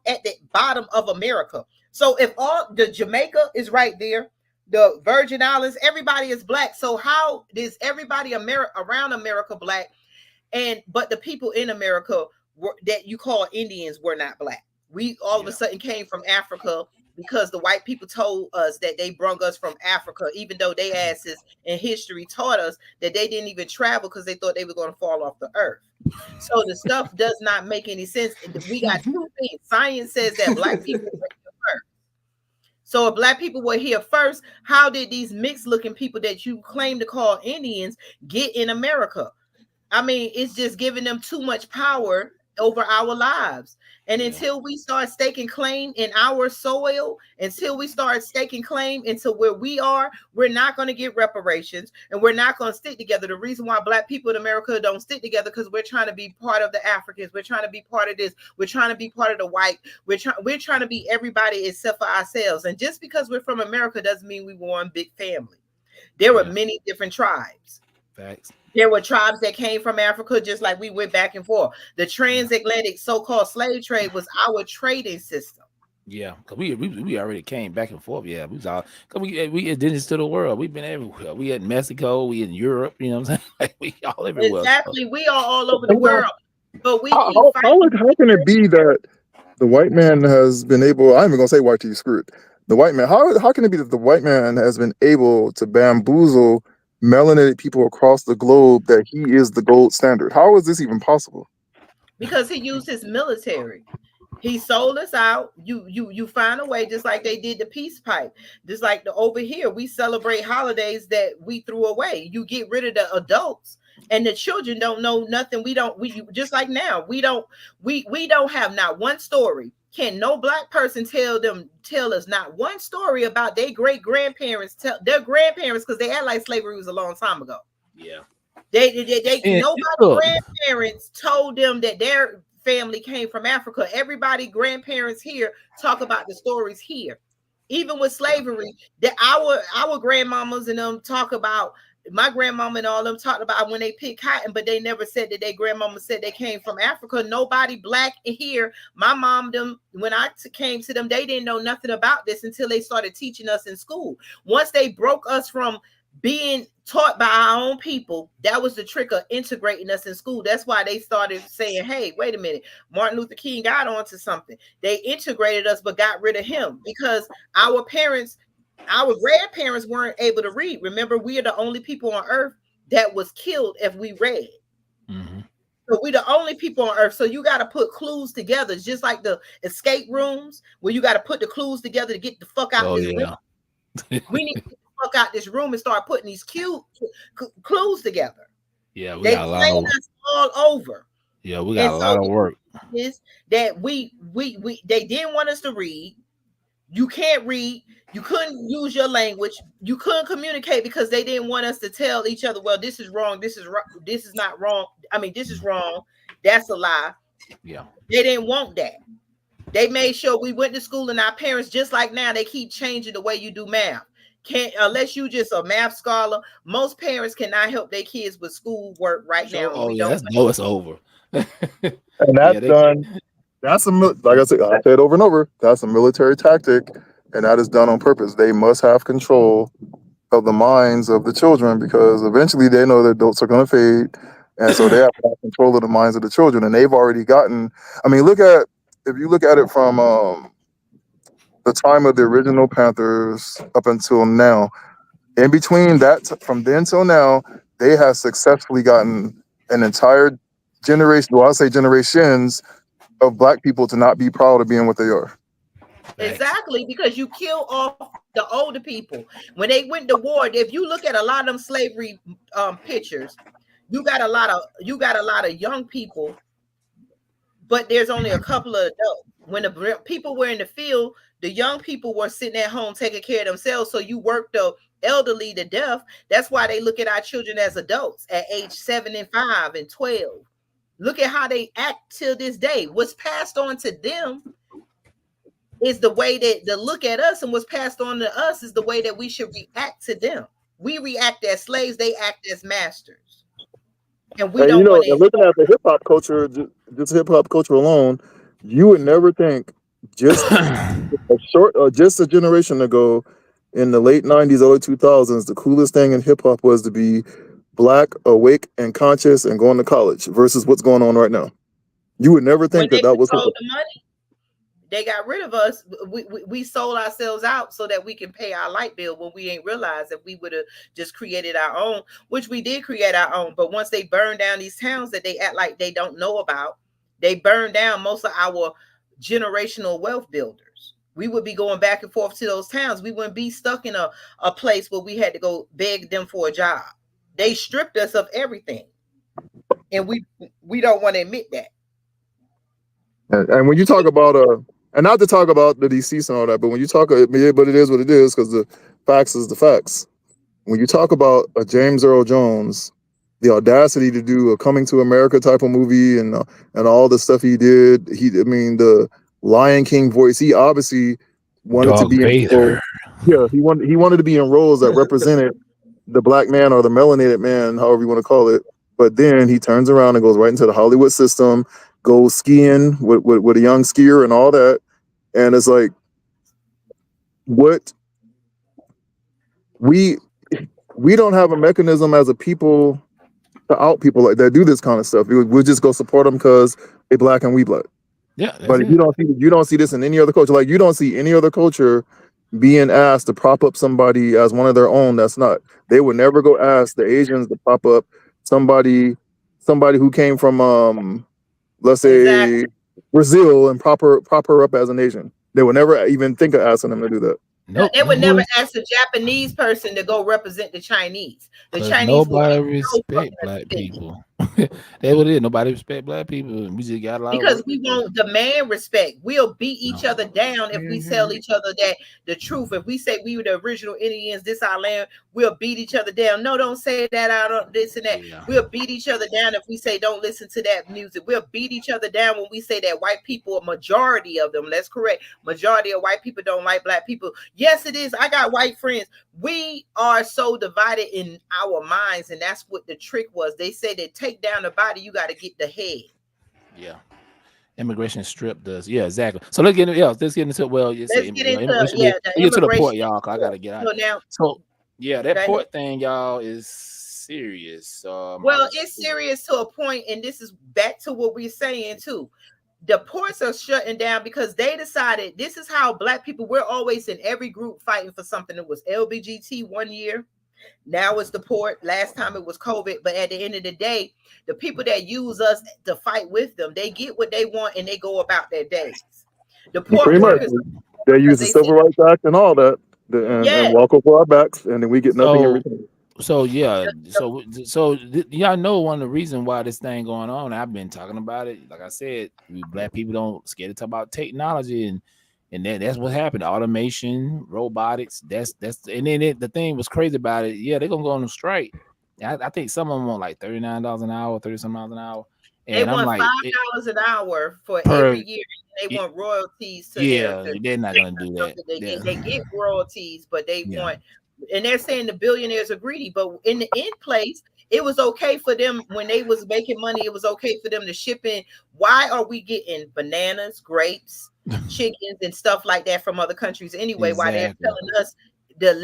A: at the bottom of America. So if all the Jamaica is right there, the Virgin Islands, everybody is black. So how is everybody around America black? But the people in America that you call Indians were not black. We all of a sudden came from Africa because the white people told us that they brung us from Africa, even though they asses in history taught us that they didn't even travel because they thought they were going to fall off the earth. So the stuff does not make any sense. We got two things. Science says that black people were here first. So if black people were here first, how did these mixed looking people that you claim to call Indians get in America? I mean, it's just giving them too much power over our lives. And until we start staking claim in our soil, until we start staking claim into where we are, we're not going to get reparations and we're not going to stick together. The reason why black people in America don't stick together because we're trying to be part of the Africans. We're trying to be part of this. We're trying to be part of the white. We're trying to be everybody except for ourselves. And just because we're from America doesn't mean we were one big family. There were many different tribes.
E: Facts.
A: There were tribes that came from Africa, just like we went back and forth. The transatlantic so-called slave trade was our trading system.
E: Yeah, because we already came back and forth. Yeah, we was all because we indigenous to the world. We've been everywhere. We in Mexico, we in Europe. You know what I'm saying? Like we all everywhere.
A: Exactly, we are all over the world. But we
B: how can it be that the white man has been able? I'm even gonna say white to you, screw it. The white man. How can it be that the white man has been able to bamboozle melanated people across the globe that he is the gold standard? How is this even possible?
A: Because he used his military. He sold us out. You find a way, just like they did the peace pipe. Just like over here, we celebrate holidays that we threw away. You get rid of the adults and the children don't know nothing. We just like now, we don't have not one story. Can no black person tell us not one story about their great grandparents, their grandparents, because they act like slavery was a long time ago.
E: Yeah.
A: Nobody grandparents told them that their family came from Africa. Everybody grandparents here talk about the stories here. Even with slavery, that our grandmamas and them talk about. My grandmama and all them talked about when they picked cotton, but they never said that their grandmama said they came from Africa. Nobody black here. My mom, them, when I came to them, they didn't know nothing about this until they started teaching us in school. Once they broke us from being taught by our own people, that was the trick of integrating us in school. That's why they started saying, hey, wait a minute, Martin Luther King got onto something. They integrated us, but got rid of him because our grandparents weren't able to read. Remember, we are the only people on earth that was killed if we read.
E: Mm-hmm.
A: So we're the only people on earth. So you got to put clues together. It's just like the escape rooms where you got to put the clues together to get the fuck out this room. We need to get the fuck out this room and start putting these clues together.
E: Yeah,
A: they playing us all over.
E: Yeah, we got a lot of work.
A: Is that we they didn't want us to read. You can't read. You couldn't use your language. You couldn't communicate because they didn't want us to tell each other, well, this is wrong. This is not wrong. I mean, this is wrong. That's a lie.
E: Yeah.
A: They didn't want that. They made sure we went to school, and our parents, just like now, they keep changing the way you do math. Unless you just a math scholar, most parents cannot help their kids with schoolwork right now.
E: Oh, yeah, it's over.
B: And that's done. That's like I said it over and over. That's a military tactic, and that is done on purpose. They must have control of the minds of the children because eventually they know the adults are going to fade, And so they have to have control of the minds of the children. And they've already gotten, I mean, if you look at it from the time of the original Panthers up until now, in between that, from then till now, they have successfully gotten an entire generation, well, I'll say generations of Black people to not be proud of being what they are.
A: Exactly, because you kill off the older people. When they went to war, if you look at a lot of them slavery pictures, you got a lot of young people, but there's only a couple of adults. When the people were in the field, the young people were sitting at home taking care of themselves. So you work the elderly to death. That's why they look at our children as adults at age 7 and 5 and 12. Look at how they act till this day. What's passed on to them is the way that they look at us, and what's passed on to us is the way that we should react to them. We react as slaves, they act as masters. And we don't want to.
B: Looking at the hip hop culture, just hip hop culture alone, you would never think just a generation ago in the late 90s, early 2000s, the coolest thing in hip hop was to be Black, awake, and conscious and going to college versus what's going on right now. You would never think that was
A: the money. They got rid of us. We sold ourselves out so that we can pay our light bill when we ain't realized that we would have just created our own, which we did create our own. But once they burn down these towns that they act like they don't know about, they burn down most of our generational wealth builders. We would be going back and forth to those towns. We wouldn't be stuck in a place where we had to go beg them for a job. They stripped us of everything. And we don't want to admit that.
B: And when you talk about and not to talk about the deceased and all that, but when you talk, but it is what it is, because the facts is the facts. When you talk about a James Earl Jones, the audacity to do a Coming to America type of movie and all the stuff he did, the Lion King voice, he obviously wanted to be in roles. Yeah, he wanted to be in roles that represented the Black man or the melanated man, however you want to call it. But then he turns around and goes right into the Hollywood system, goes skiing with a young skier and all that. And it's like, what we don't have a mechanism as a people to out people like that do this kind of stuff. We'll just go support them because they Black and we Black.
E: Yeah,
B: but you don't see this in any other culture. Like, you don't see any other culture being asked to prop up somebody as one of their own. That's not. They would never go ask the Asians to prop up somebody who came from let's say Brazil and prop her up as an Asian. They would never even think of asking them to do that.
A: Nope. They would never ask a Japanese person to go represent the Chinese. The Chinese
E: nobody respect Black people. They what it is. Nobody respect Black people. We just got a lot
A: because we won't demand respect. We'll beat each other down if we tell each other that the truth. If we say we were the original Indians, this our land, we'll beat each other down. No, don't say that out of this and that. Yeah. We'll beat each other down if we say don't listen to that music. We'll beat each other down when we say that white people, a majority of them, that's correct. Majority of white people don't like Black people. Yes, it is. I got white friends. We are so divided in our minds, and that's what the trick was. They say that take down the body, you got to get the head.
E: Yeah, immigration strip does. Yeah, exactly. So let's get into let's get into the port, y'all. Cause I gotta get out. So that port thing, y'all, is serious.
A: Well, it's serious to a point, and this is back to what we're saying too. The ports are shutting down because they decided this is how Black people, we're always in every group fighting for something. It was LBGT 1 year. Now it's the port. Last time it was COVID. But at the end of the day, the people that use us to fight with them, they get what they want and they go about their days. The port workers,
B: they use the Civil Rights Act and all that and walk over our backs, and then we get nothing in return.
E: So y'all know one of the reasons why this thing going on. I've been talking about it. Like I said, we Black people don't scared to talk about technology, and that's what happened. Automation, robotics. That's and then the thing was crazy about it. Yeah, they're gonna go on a strike. I think some of them want like $39 an hour, $30 an hour. And
A: they want like $5 an hour for every year. They want royalties.
E: They're not gonna do that.
A: They get royalties, but they want. And they're saying the billionaires are greedy, but in place, it was okay for them when they was making money. It was okay for them to ship in. Why are we getting bananas, grapes, chickens, and stuff like that from other countries anyway? Exactly. Why they're telling us they're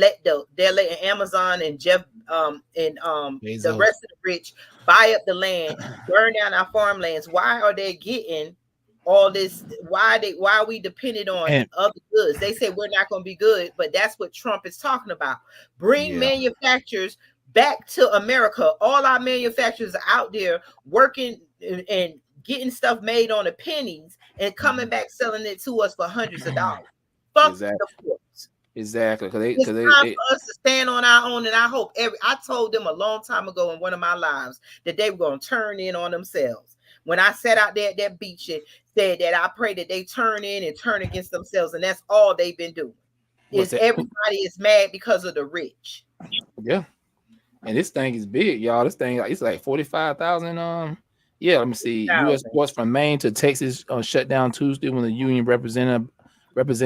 A: letting Amazon and Jeff the rest of the rich buy up the land, burn down our farmlands. Why are they getting all this? Why are we dependent on other goods? They say we're not going to be good, but that's what Trump is talking about. Bring manufacturers back to America. All our manufacturers are out there working and getting stuff made on the pennies and coming back selling it to us for hundreds of dollars. Fuck the ports.
E: Exactly.
A: It's time for us to stand on our own, and I hope I told them a long time ago in one of my lives that they were going to turn in on themselves. When I sat out there at that beach and said that I pray that they turn in and turn against themselves, and that's all they've been doing. Everybody is mad because of the rich.
E: Yeah. And this thing is big, y'all. This thing, it's like 45,000. Yeah, let me see. U.S. ports from Maine to Texas shut down Tuesday when the union representing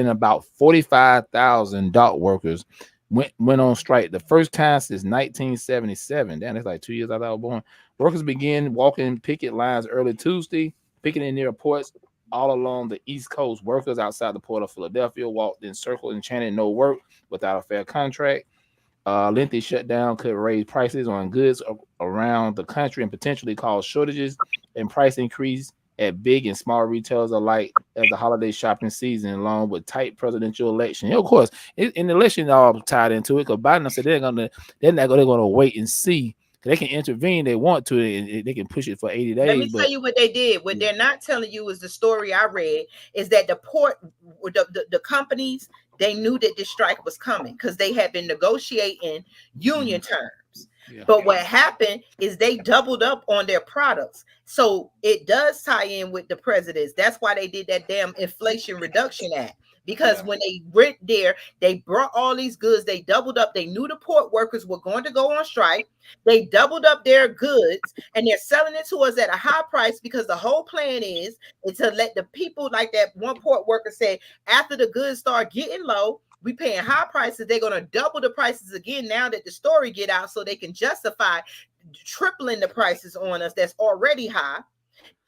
E: about 45,000 dock workers went on strike. The first time since 1977. Damn, that's like 2 years after I was born. Workers began walking picket lines early Tuesday, picketing near ports all along the East Coast. Workers outside the port of Philadelphia walked in circles and chanted "No work without a fair contract." Lengthy shutdown could raise prices on goods around the country and potentially cause shortages and price increase at big and small retailers alike as the holiday shopping season, along with tight presidential election. And of course, in the election, all tied into it because Biden said they're going to wait and see. They can intervene they want to, and they can push it for 80 days.
A: Let me tell you what they did. What they're not telling you is the story I read is that the port, the companies, they knew that this strike was coming because they had been negotiating union terms. Yeah. But what happened is they doubled up on their products. So it does tie in with the presidents. That's why they did that damn Inflation Reduction Act. Because when they went there, they brought all these goods. They doubled up. They knew the port workers were going to go on strike. They doubled up their goods, and they're selling it to us at a high price because the whole plan is to let the people, like that one port worker said, after the goods start getting low, we paying high prices. They're going to double the prices again now that the story get out, so they can justify tripling the prices on us that's already high.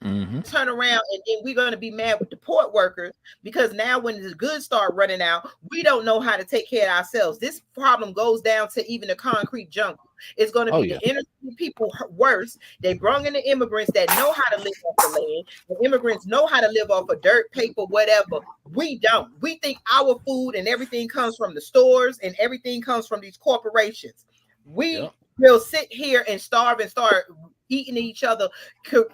A: Mm-hmm. Turn around and then we're going to be mad with the port workers because now when the goods start running out, we don't know how to take care of ourselves. This problem goes down to even the concrete jungle. It's going to be the inner city people worse. They brought in the immigrants that know how to live off the land. The immigrants know how to live off of dirt, paper, whatever. We don't. We think our food and everything comes from the stores and everything comes from these corporations. We will sit here and starve and start eating each other,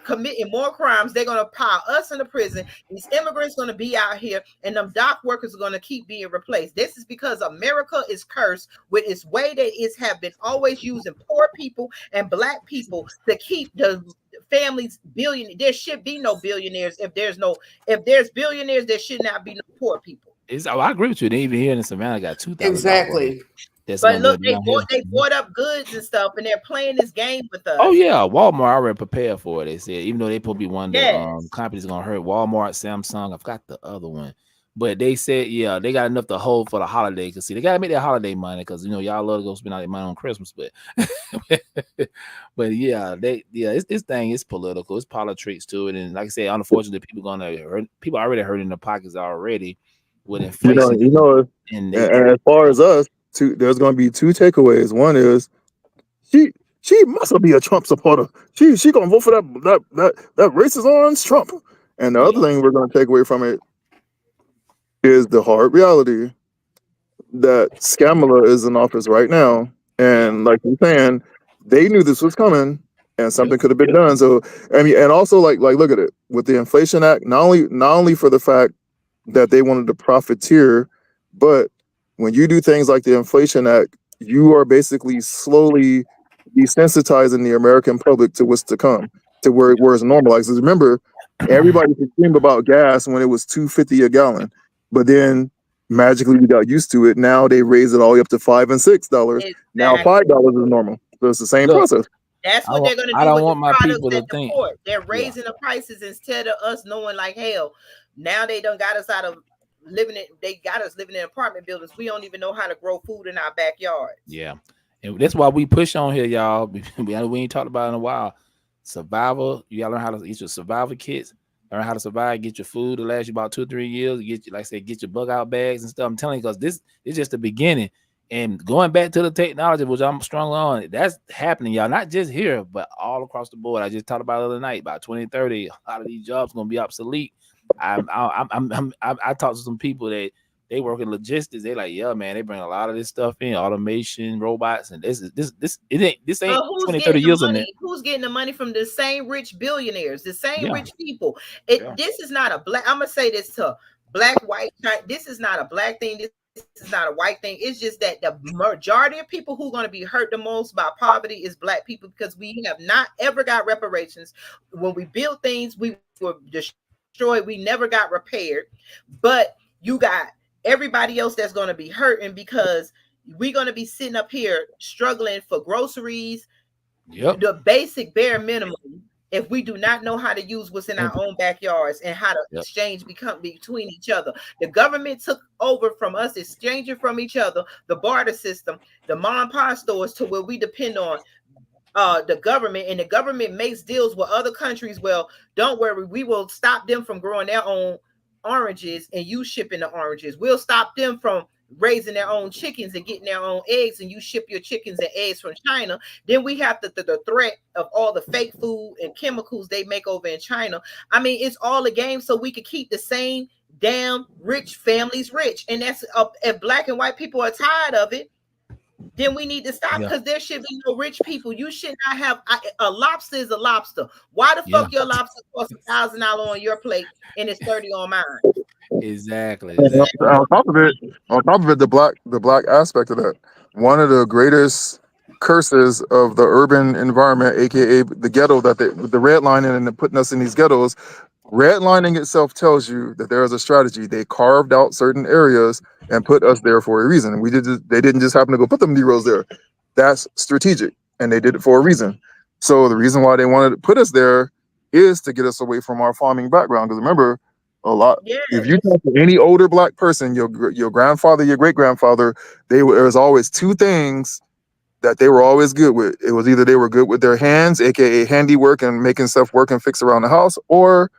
A: committing more crimes. They're going to pile us in the prison. These immigrants going to be out here, and them dock workers are going to keep being replaced. This is because America is cursed with its way that it have been always using poor people and black people to keep the families billionaires. There should be no billionaires if there's billionaires, there should not be no poor people.
E: I agree with you. They even here in Savannah got 2,000.
G: Exactly.
A: But look, they bought up goods and stuff, and they're playing this game with us.
E: Oh yeah, Walmart already prepared for it. They said even though they probably one of the companies gonna hurt. Walmart, Samsung, I forgot the other one, but they said they got enough to hold for the holiday. Cause see, they gotta make their holiday money because y'all love to go spend all their money on Christmas. But this thing is political. It's politics to it, and like I said, unfortunately, people already hurting their pockets already with inflation.
B: And as far as us. There's going to be two takeaways. One is she must be a Trump supporter. She going to vote for that racist orange Trump. And the other thing we're going to take away from it is the hard reality that Kamala is in office right now, and like you're saying, they knew this was coming, and something could have been done. So I mean, and also like look at it with the Inflation Act. Not only for the fact that they wanted to profiteer, but when you do things like the Inflation Act, you are basically slowly desensitizing the American public to what's to come, to where it's normalized. Because remember, everybody could scream about gas when it was $2.50 a gallon, but then magically we got used to it. Now they raise it all the way up to $5 and $6. Exactly. Now $5 is normal. So it's the same process.
A: That's what they're going to do.
E: I don't want my people to think
A: they're raising the prices instead of us knowing like hell. Now they done got us out of they got us living in apartment buildings. We don't even know how to grow food in our backyard.
E: Yeah, and that's why we push on here, y'all. We ain't talked about it in a while. Survival, you gotta learn how to eat your survival kits, learn how to survive, get your food to last you about 2 or 3 years. Get your bug out bags and stuff. I'm telling you, because this is just the beginning. And going back to the technology, which I'm strong on, that's happening, y'all. Not just here, but all across the board. I just talked about the other night. By 2030, a lot of these jobs gonna be obsolete. I talked to some people that they work in logistics. They like, yeah, man, they bring a lot of this stuff in, automation, robots, and this ain't
A: who's
E: 20, 30
A: getting
E: years
A: the
E: in
A: money?
E: there.
A: Who's getting the money from the same rich billionaires, the same
E: Yeah.
A: rich people?
E: Yeah.
A: This is not a black. I'm gonna say this to black, white. This is not a black thing. This is not a white thing. It's just that the majority of people who are going to be hurt the most by poverty is black people, because we have not ever got reparations. When we built things, we were destroyed. We never got repaired. But you got everybody else that's going to be hurting, because we're going to be sitting up here struggling for groceries, the basic bare minimum, if we do not know how to use what's in our own backyards and how to exchange between each other. The government took over from us exchanging from each other, the barter system, the mom and pop stores, to where we depend on the government, and the government makes deals with other countries. Well, don't worry, we will stop them from growing their own oranges and you shipping the oranges. We'll stop them from raising their own chickens and getting their own eggs, and you ship your chickens and eggs from China. Then we have the threat of all the fake food and chemicals they make over in China. I mean, it's all a game so we could keep the same damn rich families rich. And that's if black and white people are tired of it, then we need to stop, because there should be no rich people. You should not have a lobster is a lobster. Why the fuck your lobster costs $1,000 on your plate and it's 30 on mine?
E: Exactly.
B: On top of it, the black aspect of that. One of the greatest curses of the urban environment, aka the ghetto, that the redlining and putting us in these ghettos. Redlining itself tells you that there is a strategy. They carved out certain areas and put us there for a reason. They didn't just happen to go put them Negroes there. That's strategic, and they did it for a reason. So the reason why they wanted to put us there is to get us away from our farming background. Because remember, if you talk to any older black person, your grandfather, your great grandfather, there was always two things that they were always good with. It was either they were good with their hands, aka handiwork and making stuff work and fix around the house, or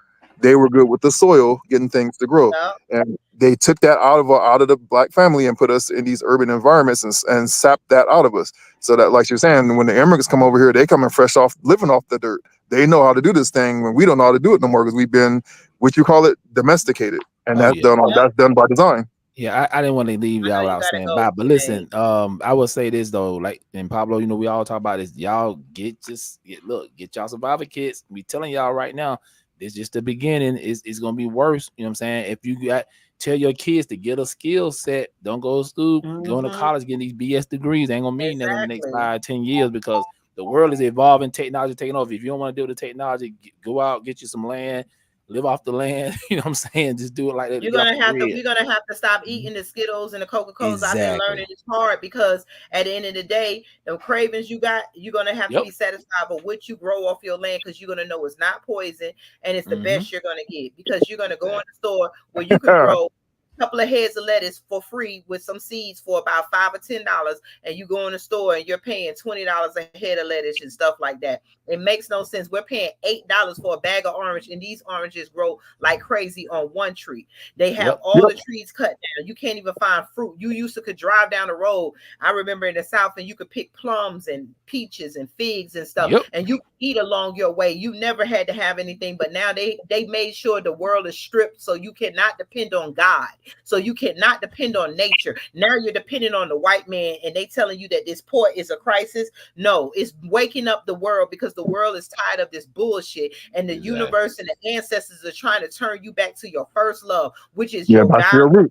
B: they were good with the soil, getting things to grow. And they took that out of the black family and put us in these urban environments and sapped that out of us. So that, like you're saying, when the immigrants come over here, they coming fresh off living off the dirt. They know how to do this thing when we don't know how to do it no more, because we've been, what you call it, domesticated, and that's done by design.
E: Yeah, I didn't want to leave y'all without saying bye. But listen, I will say this though, like, and Pablo, you know, we all talk about this. Y'all get y'all survivor kits. We telling y'all right now, this is just the beginning. It's gonna be worse. You know what I'm saying? If you tell your kids to get a skill set, don't go to school, going to college, getting these BS degrees ain't gonna mean nothing in the next 5-10 years, because the world is evolving, technology taking off. If you don't want to deal with the technology, go out, get you some land. Live off the land, you know what I'm saying? Just do it like that.
A: You're gonna have to stop eating the Skittles and the Coca-Colas. I've been learning it's hard, because at the end of the day, the cravings you got, you're gonna have to be satisfied with what you grow off your land, because you're gonna know it's not poison and it's the best you're gonna get, because you're gonna go in the store where you can grow couple of heads of lettuce for free with some seeds for about $5 or $10, and you go in the store and you're paying $20 a head of lettuce and stuff like that. It makes no sense. We're paying $8 for a bag of orange, and these oranges grow like crazy on one tree. They have all the trees cut down. You can't even find fruit. You used to could drive down the road, I remember, in the South, and you could pick plums and peaches and figs and stuff, and you eat along your way. You never had to have anything, but now they made sure the world is stripped, so you cannot depend on God. So you cannot depend on nature. Now you're depending on the white man, and they telling you that this port is a crisis. No, it's waking up the world, because the world is tired of this bullshit, and the universe and the ancestors are trying to turn you back to your first love, which is your God,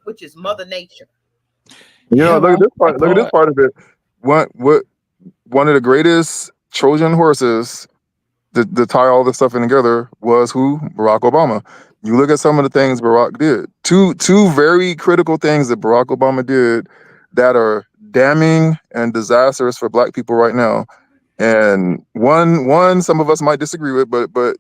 A: which is Mother Nature.
B: Yeah, look at this part. Look at this part of it. One of the greatest Trojan horses to tie all this stuff in together was who? Barack Obama. You look at some of the things Barack did. Two very critical things that Barack Obama did that are damning and disastrous for Black people right now. And one some of us might disagree with, but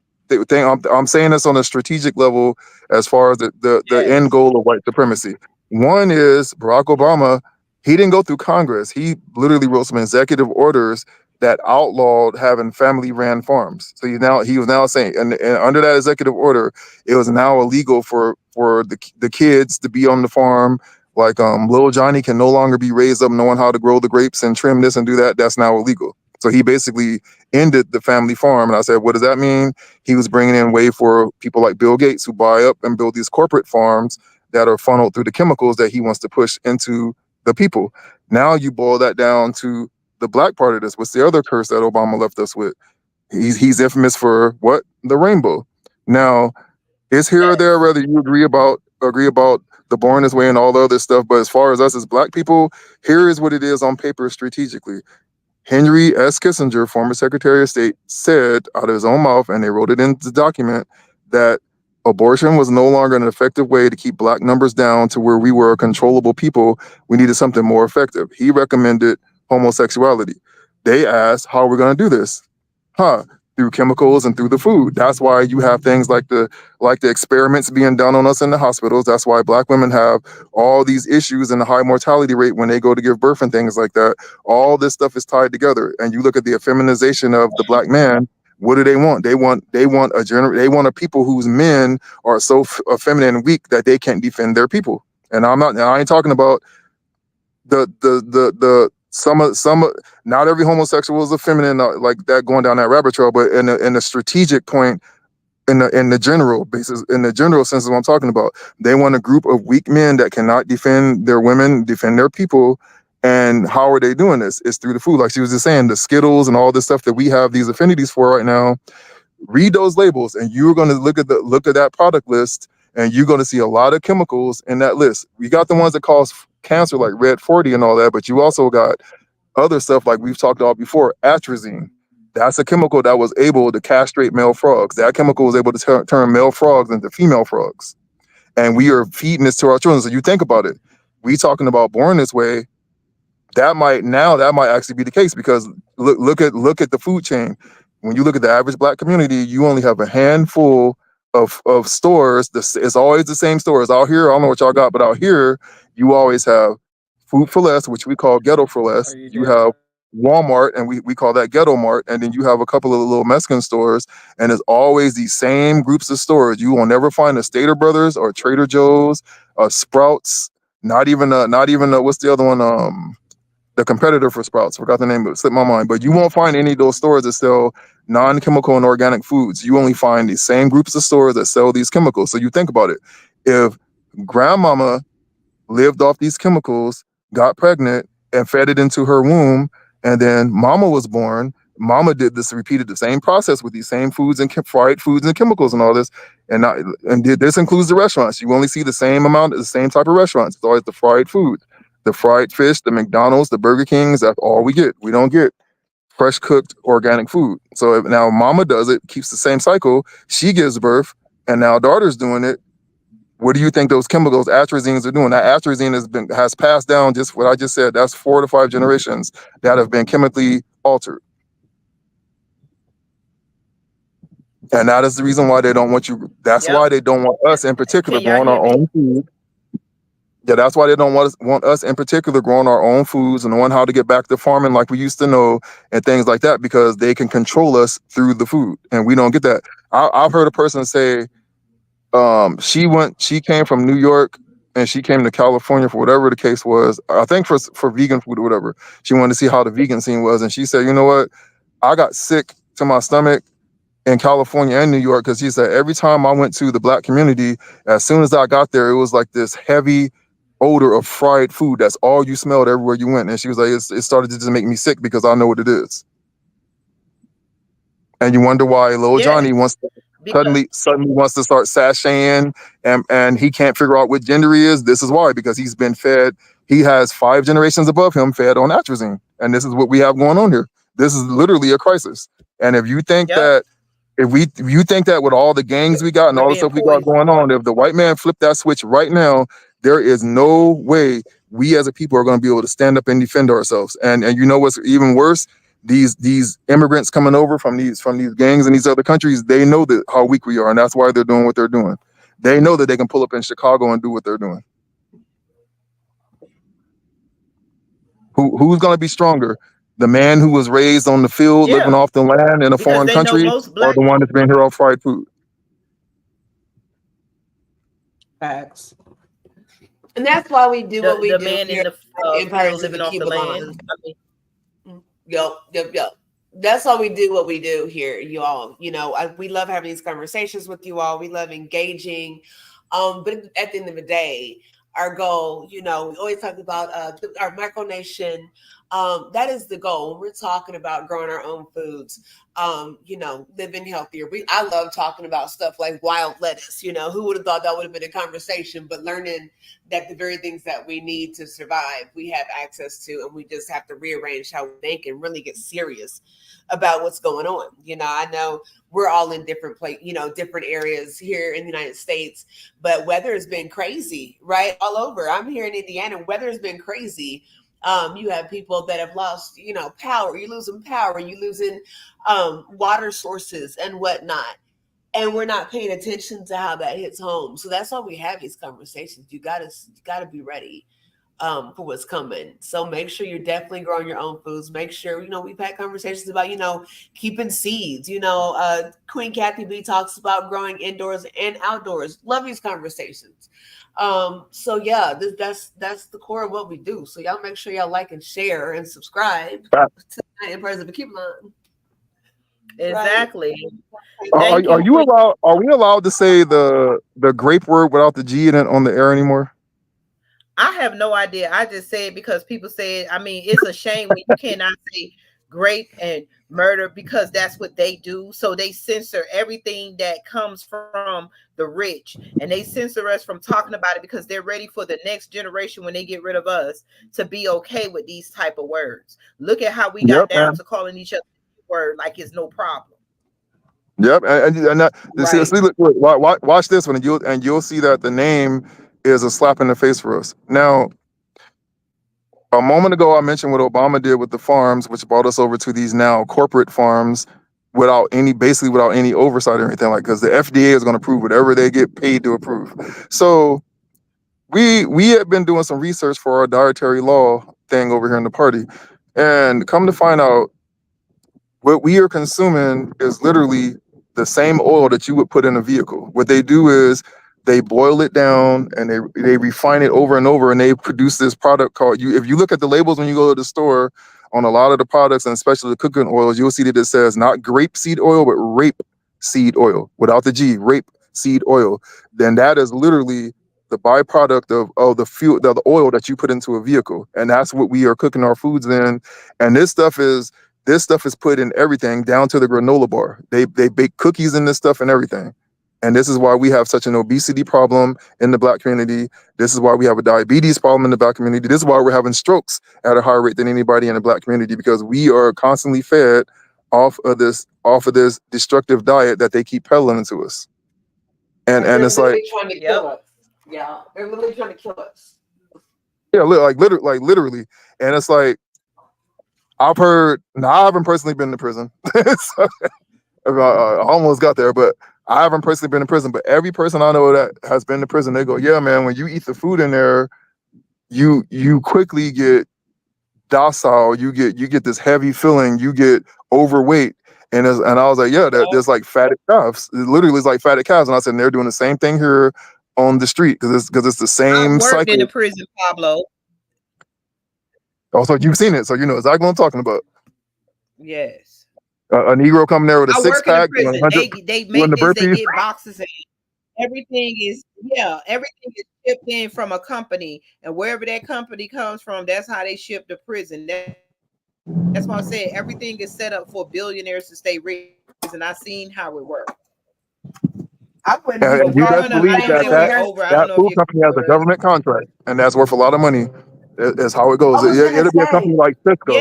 B: I'm saying this on a strategic level as far as the end goal of white supremacy. One is Barack Obama. He didn't go through Congress. He literally wrote some executive orders that outlawed having family-ran farms. So he was now saying, and under that executive order, it was now illegal for the kids to be on the farm Like Little Johnny can no longer be raised up knowing how to grow the grapes and trim this and do that. That's now illegal. So he basically ended the family farm. And I said, what does that mean? He was bringing in way for people like Bill Gates who buy up and build these corporate farms that are funneled through the chemicals that he wants to push into the people. Now you boil that down to the black part of this. What's the other curse that Obama left us with? He's infamous for what? The rainbow. Now, it's here or there whether you agree about the Born This Way and all the other stuff. But as far as us as black people, here is what it is on paper strategically. Henry S. Kissinger, former Secretary of State, said out of his own mouth, and they wrote it in the document, that abortion was no longer an effective way to keep black numbers down to where we were a controllable people. We needed something more effective. He recommended homosexuality. They asked, how are we going to do this? Through chemicals and through the food. That's why you have things like the experiments being done on us in the hospitals. That's why black women have all these issues and a high mortality rate when they go to give birth and things like that. All this stuff is tied together. And you look at the effeminization of the black man. What do they want? They want a people whose men are so effeminate and weak that they can't defend their people. And I ain't talking about not every homosexual is effeminate like that, going down that rabbit trail, but in a strategic point, in the general basis, in the general sense of what I'm talking about, they want a group of weak men that cannot defend their women, defend their people. And how are they doing this? It's through the food. Like she was just saying, the Skittles and all this stuff that we have these affinities for right now. Read those labels, and you're going to look at that product list, and you're going to see a lot of chemicals in that list. We got the ones that cause cancer, like Red 40 and all that, but you also got other stuff like we've talked about before, atrazine. That's a chemical that was able to castrate male frogs. That chemical was able to turn male frogs into female frogs. And we are feeding this to our children. So you think about it. We talking about Born This Way. That might actually be the case, because look at the food chain. When you look at the average black community, you only have a handful of stores. It's always the same stores. Out here, I don't know what y'all got, but out here, you always have Food for Less, which we call Ghetto for Less. You have Walmart, and we call that Ghetto Mart. And then you have a couple of little Mexican stores, and it's always these same groups of stores. You will never find a Stater Brothers or Trader Joe's, Sprouts, not even what's the other one? The competitor for Sprouts, forgot the name, but it slipped my mind. But you won't find any of those stores that sell non-chemical and organic foods. You only find these same groups of stores that sell these chemicals. So you think about it. If grandmama lived off these chemicals, got pregnant, and fed it into her womb, and then mama was born, mama repeated the same process with these same foods and fried foods and chemicals and all this. And this includes the restaurants. You only see the same type of restaurants. It's always the fried food. The fried fish, the McDonald's, the Burger Kings, that's all we get. We don't get fresh cooked organic food. So if now mama does it, keeps the same cycle, she gives birth, and now daughter's doing it. What do you think those chemicals, atrazines, are doing? That atrazine has passed down, just what I just said. That's 4 to 5 generations that have been chemically altered. And that is the reason why they don't want you. That's why they don't want us in particular growing our own food. Yeah, that's why they don't want us in particular growing our own foods and knowing how to get back to farming like we used to know and things like that, because they can control us through the food, and we don't get that. I've heard a person say she came from New York and she came to California for whatever the case was. I think for vegan food or whatever. She wanted to see how the vegan scene was, and she said, you know what? I got sick to my stomach in California and New York, because she said every time I went to the black community, as soon as I got there, it was like this heavy odor of fried food. That's all you smelled everywhere you went. And she was like, it started to just make me sick because I know what it is. And you wonder why little Johnny wants to suddenly wants to start sashaying, and he can't figure out what gender he is. This is why, because he's been fed. He has 5 generations above him fed on atrazine, and this is what we have going on here. This is literally a crisis. And if you think that if you think that with all the gangs we got and all the stuff we got going on, if the white man flipped that switch right now, there is no way we as a people are going to be able to stand up and defend ourselves. And you know what's even worse? These immigrants coming over from these gangs in these other countries, they know that how weak we are, and that's why they're doing what they're doing. They know that they can pull up in Chicago and do what they're doing. Who's going to be stronger? The man who was raised on the field, living off the land in a foreign country, or the one that's been here off fried food?
G: Facts. And that's why we do what we do.
A: The man in the field living off the land. I mean,
G: Yep. That's why we do what we do here, you all. You know, we love having these conversations with you all. We love engaging. But at the end of the day, our goal, you know, we always talk about our micronation. That is the goal when we're talking about growing our own foods. You know, living healthier. I love talking about stuff like wild lettuce. You know, who would have thought that would have been a conversation? But learning that the very things that we need to survive, we have access to, and we just have to rearrange how we think and really get serious about what's going on. You know, I know we're all in different different areas here in the United States, but weather has been crazy, right? All over. I'm here in Indiana. Weather has been crazy. You have people that have lost, you know, power. You're losing power. You're losing water sources and whatnot. And we're not paying attention to how that hits home. So that's why we have these conversations. You gotta be ready for what's coming. So make sure you're definitely growing your own foods. Make sure, you know, we've had conversations about, you know, keeping seeds. You know, Queen Kathy B talks about growing indoors and outdoors. Love these conversations. So yeah, that's the core of what we do. So y'all make sure y'all like and share and subscribe to Night in Praise. Keep on.
A: Exactly.
B: Right. Are you allowed? Are we allowed to say the grape word without the G in it on the air anymore?
A: I have no idea. I just say it because people say it. I mean, it's a shame when you cannot say grape and murder because that's what they do. So they censor everything that comes from the rich, and they censor us from talking about it because they're ready for the next generation when they get rid of us to be okay with these type of words. Look at how we got down to calling each other word like it's no problem.
B: Yep, watch this one, and you'll see that the name is a slap in the face for us. Now, a moment ago, I mentioned what Obama did with the farms, which brought us over to these now corporate farms without any oversight or anything, like, because the FDA is going to approve whatever they get paid to approve. So we have been doing some research for our dietary law thing over here in the party, and come to find out, what we are consuming is literally the same oil that you would put in a vehicle. What they do is they boil it down and they refine it over and over, and they produce this product called, if you look at the labels when you go to the store on a lot of the products, and especially the cooking oils, you'll see that it says not grape seed oil, but rape seed oil without the G, rape seed oil. Then that is literally the byproduct of the fuel, the oil that you put into a vehicle. And that's what we are cooking our foods in. And this stuff is put in everything, down to the granola bar. They bake cookies in this stuff and everything. And this is why we have such an obesity problem in the Black community. This is why we have a diabetes problem in the Black community. This is why we're having strokes at a higher rate than anybody in the Black community, because we are constantly fed off of this destructive diet that they keep peddling into us. And it's like
G: trying to kill us. Yeah, they're literally trying to kill us.
B: Yeah, literally. And it's like, I haven't personally been to prison. So, I almost got there, but I haven't personally been in prison. But every person I know that has been to prison, they go, yeah, man, when you eat the food in there, you quickly get docile. You get this heavy feeling. You get overweight. And I was like, yeah, there's like fatted calves. It literally is like fatted calves. And I said, and they're doing the same thing here on the street because it's the same cycle. I worked
A: in a prison, Pablo.
B: Also, you've seen it, so you know exactly what I'm talking about.
A: Yes.
B: A Negro coming there with a six-pack.
A: They make this, they get boxes, and everything is shipped in from a company, and wherever that company comes from, that's how they ship to prison. That's why I said everything is set up for billionaires to stay rich, and I've seen how it works.
B: You best believe that food company has a government contract, and that's worth a lot of money. That's how it goes. It'll be a company like Cisco.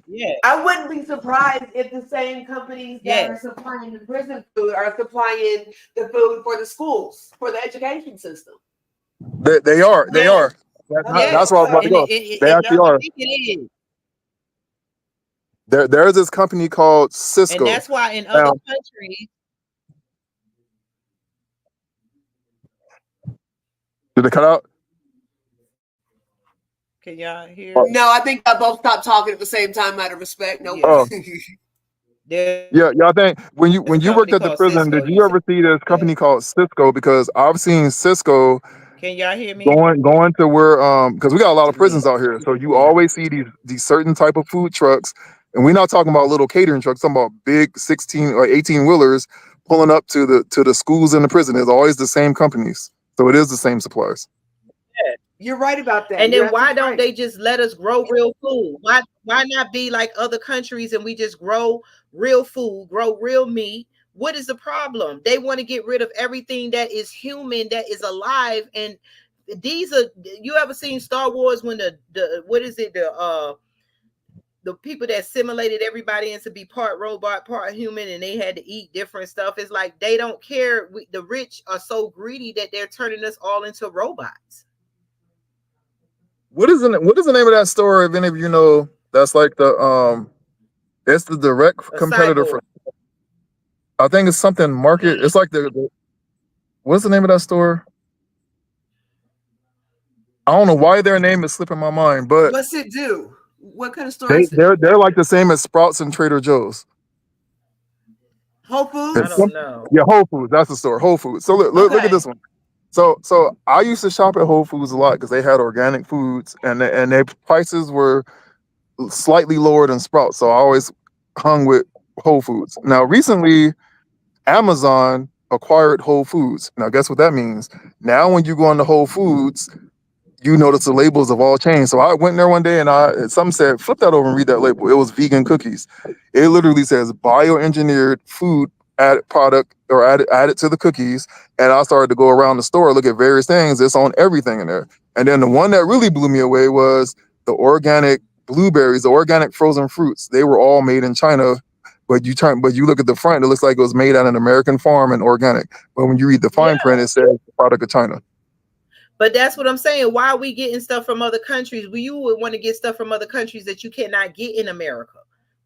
G: Yeah. I wouldn't be surprised if the same companies that are supplying the prison food are supplying the food for the schools, for the education system.
B: They are. That's where I was about to go. They actually are. There's this company called Cisco.
A: And that's why in other countries.
B: Did it cut out?
A: Can y'all hear?
G: No, I think I both stopped talking at the same time out of respect. No.
B: Oh. Yeah, I think when you worked at the prison, Cisco, did you ever see this company called Cisco? Because I've seen Cisco
A: Can y'all hear me?
B: Going to where because we got a lot of prisons out here, so you always see these certain type of food trucks, and we're not talking about little catering trucks, talking about big 16 or 18 wheelers pulling up to the schools in the prison. It's always the same companies, so it is the same suppliers.
G: Yeah, you're right about that.
A: And then why don't they just let us grow real food? Why not be like other countries and we just grow real food, grow real meat? What is the problem? They want to get rid of everything that is human, that is alive. And these are, you ever seen Star Wars when the what is it, the people that simulated everybody into be part robot, part human, and they had to eat different stuff? It's like they don't care. The rich are so greedy that they're turning us all into robots.
B: What is the name of that store? If any of you know, that's like it's the direct competitor for. I think it's something market. It's like the what's the name of that store? I don't know why their name is slipping my mind, but
G: what's it do? What kind of store is it?
B: They're like the same as Sprouts and Trader Joe's.
G: Whole Foods?
A: I don't know.
B: Yeah, Whole Foods. That's the store. Whole Foods. So look at this one. So I used to shop at Whole Foods a lot because they had organic foods and their prices were slightly lower than Sprouts. So I always hung with Whole Foods. Now recently, Amazon acquired Whole Foods. Now guess what that means? Now when you go on to Whole Foods, you notice the labels of all chains. So I went there one day and some said, flip that over and read that label. It was vegan cookies. It literally says bioengineered food added product or added to the cookies. And I started to go around the store, look at various things. It's on everything in there. And then the one that really blew me away was the organic blueberries, the organic frozen fruits. They were all made in China. But you look at the front, it looks like it was made at an American farm and organic. But when you read the fine print, it says product of China.
A: But that's what I'm saying. Why are we getting stuff from other countries? You would want to get stuff from other countries that you cannot get in America.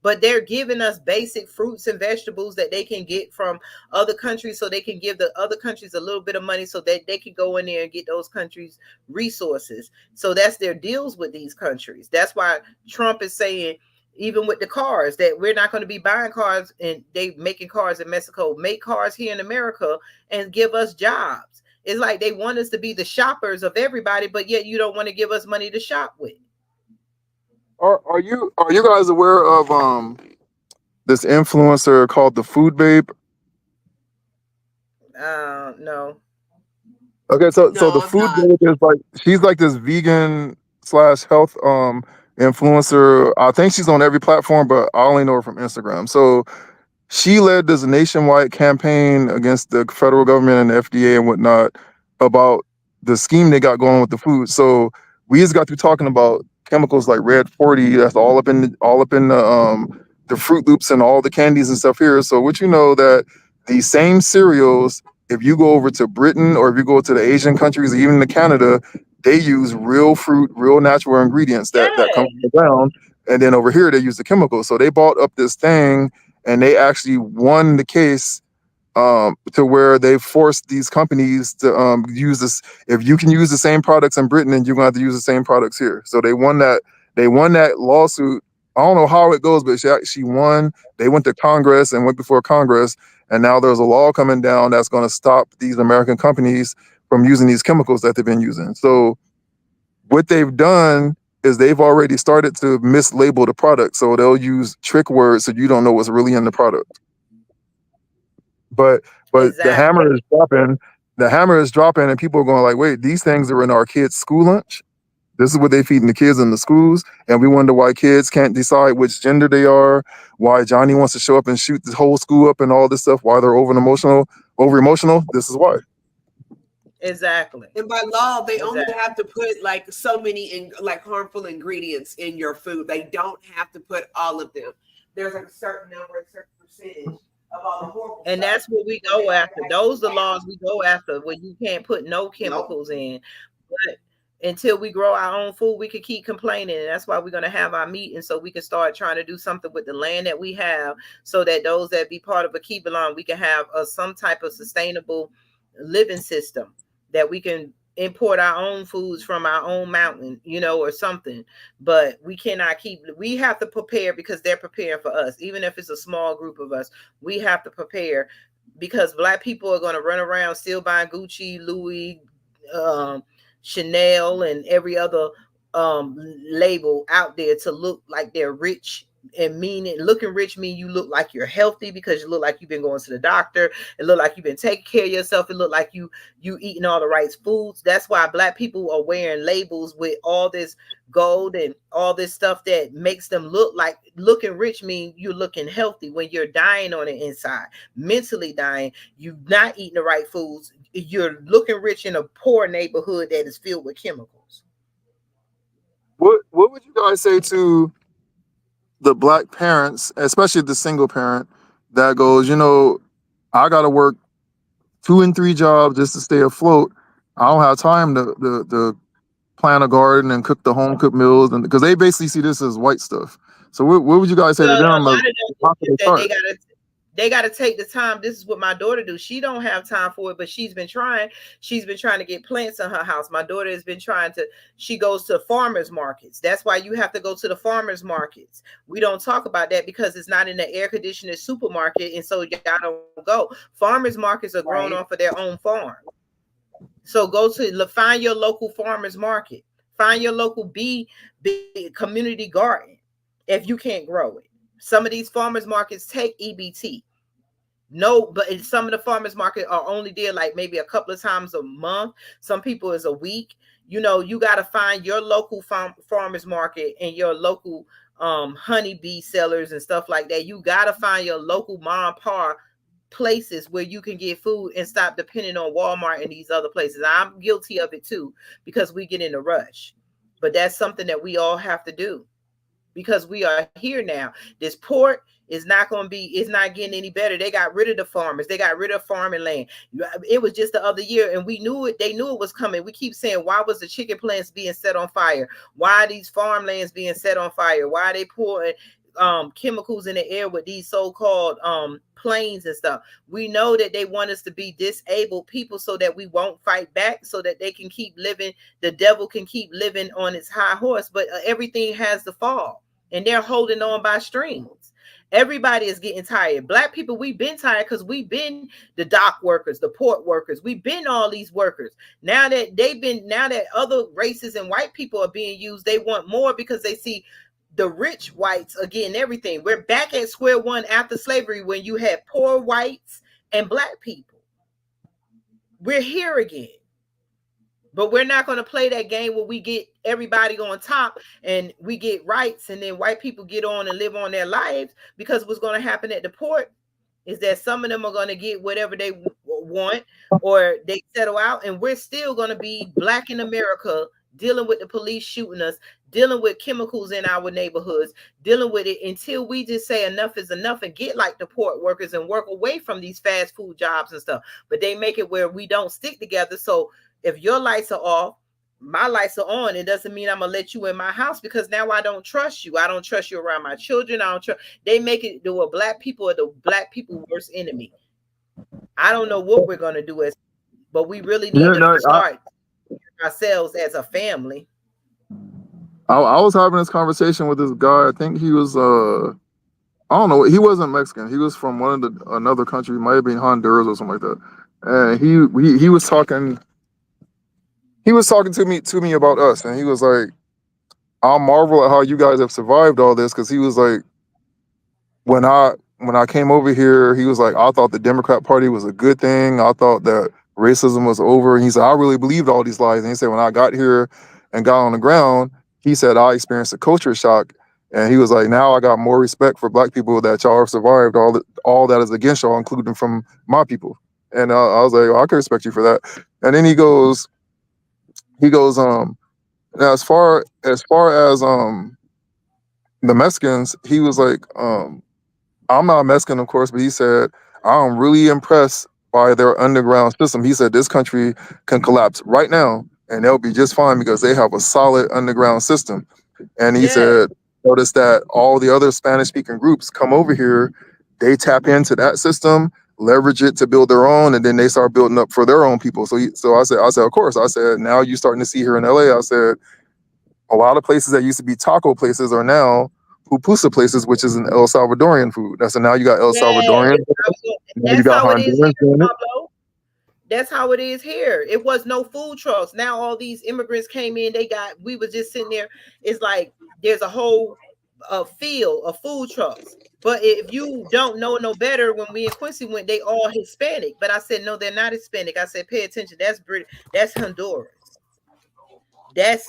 A: But they're giving us basic fruits and vegetables that they can get from other countries, so they can give the other countries a little bit of money so that they can go in there and get those countries resources. So that's their deals with these countries. That's why Trump is saying, even with the cars, that we're not going to be buying cars and they making cars in Mexico, make cars here in America and give us jobs. It's like they want us to be the shoppers of everybody, but yet you don't want to give us money to shop with.
B: Are you guys aware of this influencer called the Food Babe?
A: No.
B: Okay, so the Food Babe is like, she's like this vegan / health influencer. I think she's on every platform, but I only know her from Instagram. So she led this nationwide campaign against the federal government and the FDA and whatnot about the scheme they got going with the food. So we just got through talking about chemicals like Red 40. That's all up in the Fruit Loops and all the candies and stuff here. So what you know that these same cereals, if you go over to Britain or if you go to the Asian countries, or even to Canada, they use real fruit, real natural ingredients that come from the ground. And then over here, they use the chemicals. So they bought up this thing and they actually won the case to where they forced these companies to use this. If you can use the same products in Britain, then you're going to have to use the same products here. So they won that lawsuit. I don't know how it goes, but she won. They went to Congress and went before Congress. And now there's a law coming down that's going to stop these American companies from using these chemicals that they've been using. So what they've done is they've already started to mislabel the product. So they'll use trick words so you don't know what's really in the product. But exactly. The hammer is dropping and people are going like, wait, these things are in our kids' school lunch. This is what they feeding the kids in the schools. And we wonder why kids can't decide which gender they are, why Johnny wants to show up and shoot the whole school up and all this stuff, why they're over emotional. This is why.
A: Exactly.
G: And by law, they only have to put like so many harmful ingredients in your food. They don't have to put all of them. There's like a certain number, a certain percentage of all the horrible
A: and
G: stuff.
A: That's what we go after. Those are the laws we go after, where you can't put no chemicals in. But until we grow our own food, we can keep complaining. And that's why we're going to have our meeting, so we can start trying to do something with the land that we have, so that those that be part of a keep-along, we can have some type of sustainable living system, that we can import our own foods from our own mountain, or something. But we have to prepare, because they're preparing for us. Even if it's a small group of us, we have to prepare, because Black people are going to run around still buying Gucci, Louis, Chanel and every other label out there to look like they're rich. And meaning looking rich mean you look like you're healthy because you look like you've been going to the doctor. It look like you've been taking care of yourself. It look like you eating all the right foods. That's why Black people are wearing labels with all this gold and all this stuff that makes them look like looking rich mean you're looking healthy when you're dying on the inside, mentally dying. You're not eating the right foods. You're looking rich in a poor neighborhood that is filled with chemicals.
B: What would you guys say to the Black parents, especially the single parent, that goes, I got to work 2 and 3 jobs just to stay afloat. I don't have time to plant a garden and cook the home cooked meals, and because they basically see this as white stuff. So what would you guys say to them?
A: They got to take the time. This is what my daughter do. She don't have time for it, but she's been trying to get plants in her house. My daughter has been she goes to farmers markets. That's why you have to go to the farmers markets. We don't talk about that because it's not in the air conditioned supermarket. And so y'all don't go. Farmers markets are grown off of their own farm. So find your local farmers market, find your local bee community garden. If you can't grow it, some of these farmers markets take EBT. No, but some of the farmers market are only there like maybe a couple of times a month. Some people is a week. You got to find your local farmers market and your local honeybee sellers and stuff like that. You got to find your local mom and pop places where you can get food and stop depending on Walmart and these other places. I'm guilty of it too because we get in a rush. But that's something that we all have to do. Because we are here now. This port is not it's not getting any better. They got rid of the farmers. They got rid of farming land. It was just the other year and we knew it. They knew it was coming. We keep saying, why was the chicken plants being set on fire? Why are these farmlands being set on fire? Why are they pouring chemicals in the air with these so-called planes and stuff? We know that they want us to be disabled people so that we won't fight back, so that they can keep living. The devil can keep living on its high horse, but everything has to fall. And they're holding on by strings. Everybody is getting tired. Black people, we've been tired because we've been the dock workers, the port workers. We've been all these workers. Now that other races and white people are being used, they want more because they see the rich whites are getting everything. We're back at square one after slavery when you had poor whites and Black people. We're here again. But we're not going to play that game where we get everybody on top and we get rights and then white people get on and live on their lives, because what's going to happen at the port is that some of them are going to get whatever they want or they settle out, and we're still going to be Black in America dealing with the police shooting us, dealing with chemicals in our neighborhoods, dealing with it until we just say enough is enough and get like the port workers and work away from these fast food jobs and stuff. But they make it where we don't stick together. So if your lights are off, my lights are on, it doesn't mean I'm gonna let you in my house, because now I don't trust you. I don't trust you around my children. I don't trust. They make it do a Black people are the Black people worst enemy. I don't know what we're gonna do but we really need to start ourselves as a family.
B: I was having this conversation with this guy. I think he was I don't know. He wasn't Mexican. He was from another country. Might have been Honduras or something like that. And he was talking. He was talking to me about us, and he was like, "I marvel at how you guys have survived all this." Because he was like, when I came over here, he was like, "I thought the Democrat Party was a good thing. I thought that racism was over." And he said, "I really believed all these lies." And he said, when I got here and got on the ground, he said, I experienced a culture shock. And he was like, now I got more respect for Black people that y'all have survived all that is against y'all, including from my people. And I was like, well, I can respect you for that. And then he goes, now as far as the Mexicans, he was like, I'm not Mexican, of course, but he said, I'm really impressed by their underground system. He said this country can collapse right now and they'll be just fine because they have a solid underground system. And he said, notice that all the other Spanish speaking groups come over here, they tap into that system, leverage it to build their own, and then they start building up for their own people. So I said, of course. I said, now you're starting to see here in LA, I said, a lot of places that used to be taco places are now pupusa places, which is an El Salvadorian food. So now you got El Salvadorian.
A: That's how it is here, Pablo. That's how it is here. It was no food trucks. Now all these immigrants came in. We was just sitting there. It's like there's a whole field of food trucks. But if you don't know no better, when we in Quincy went, they all Hispanic. But I said no, they're not Hispanic. I said pay attention. That's British. That's Honduras. That's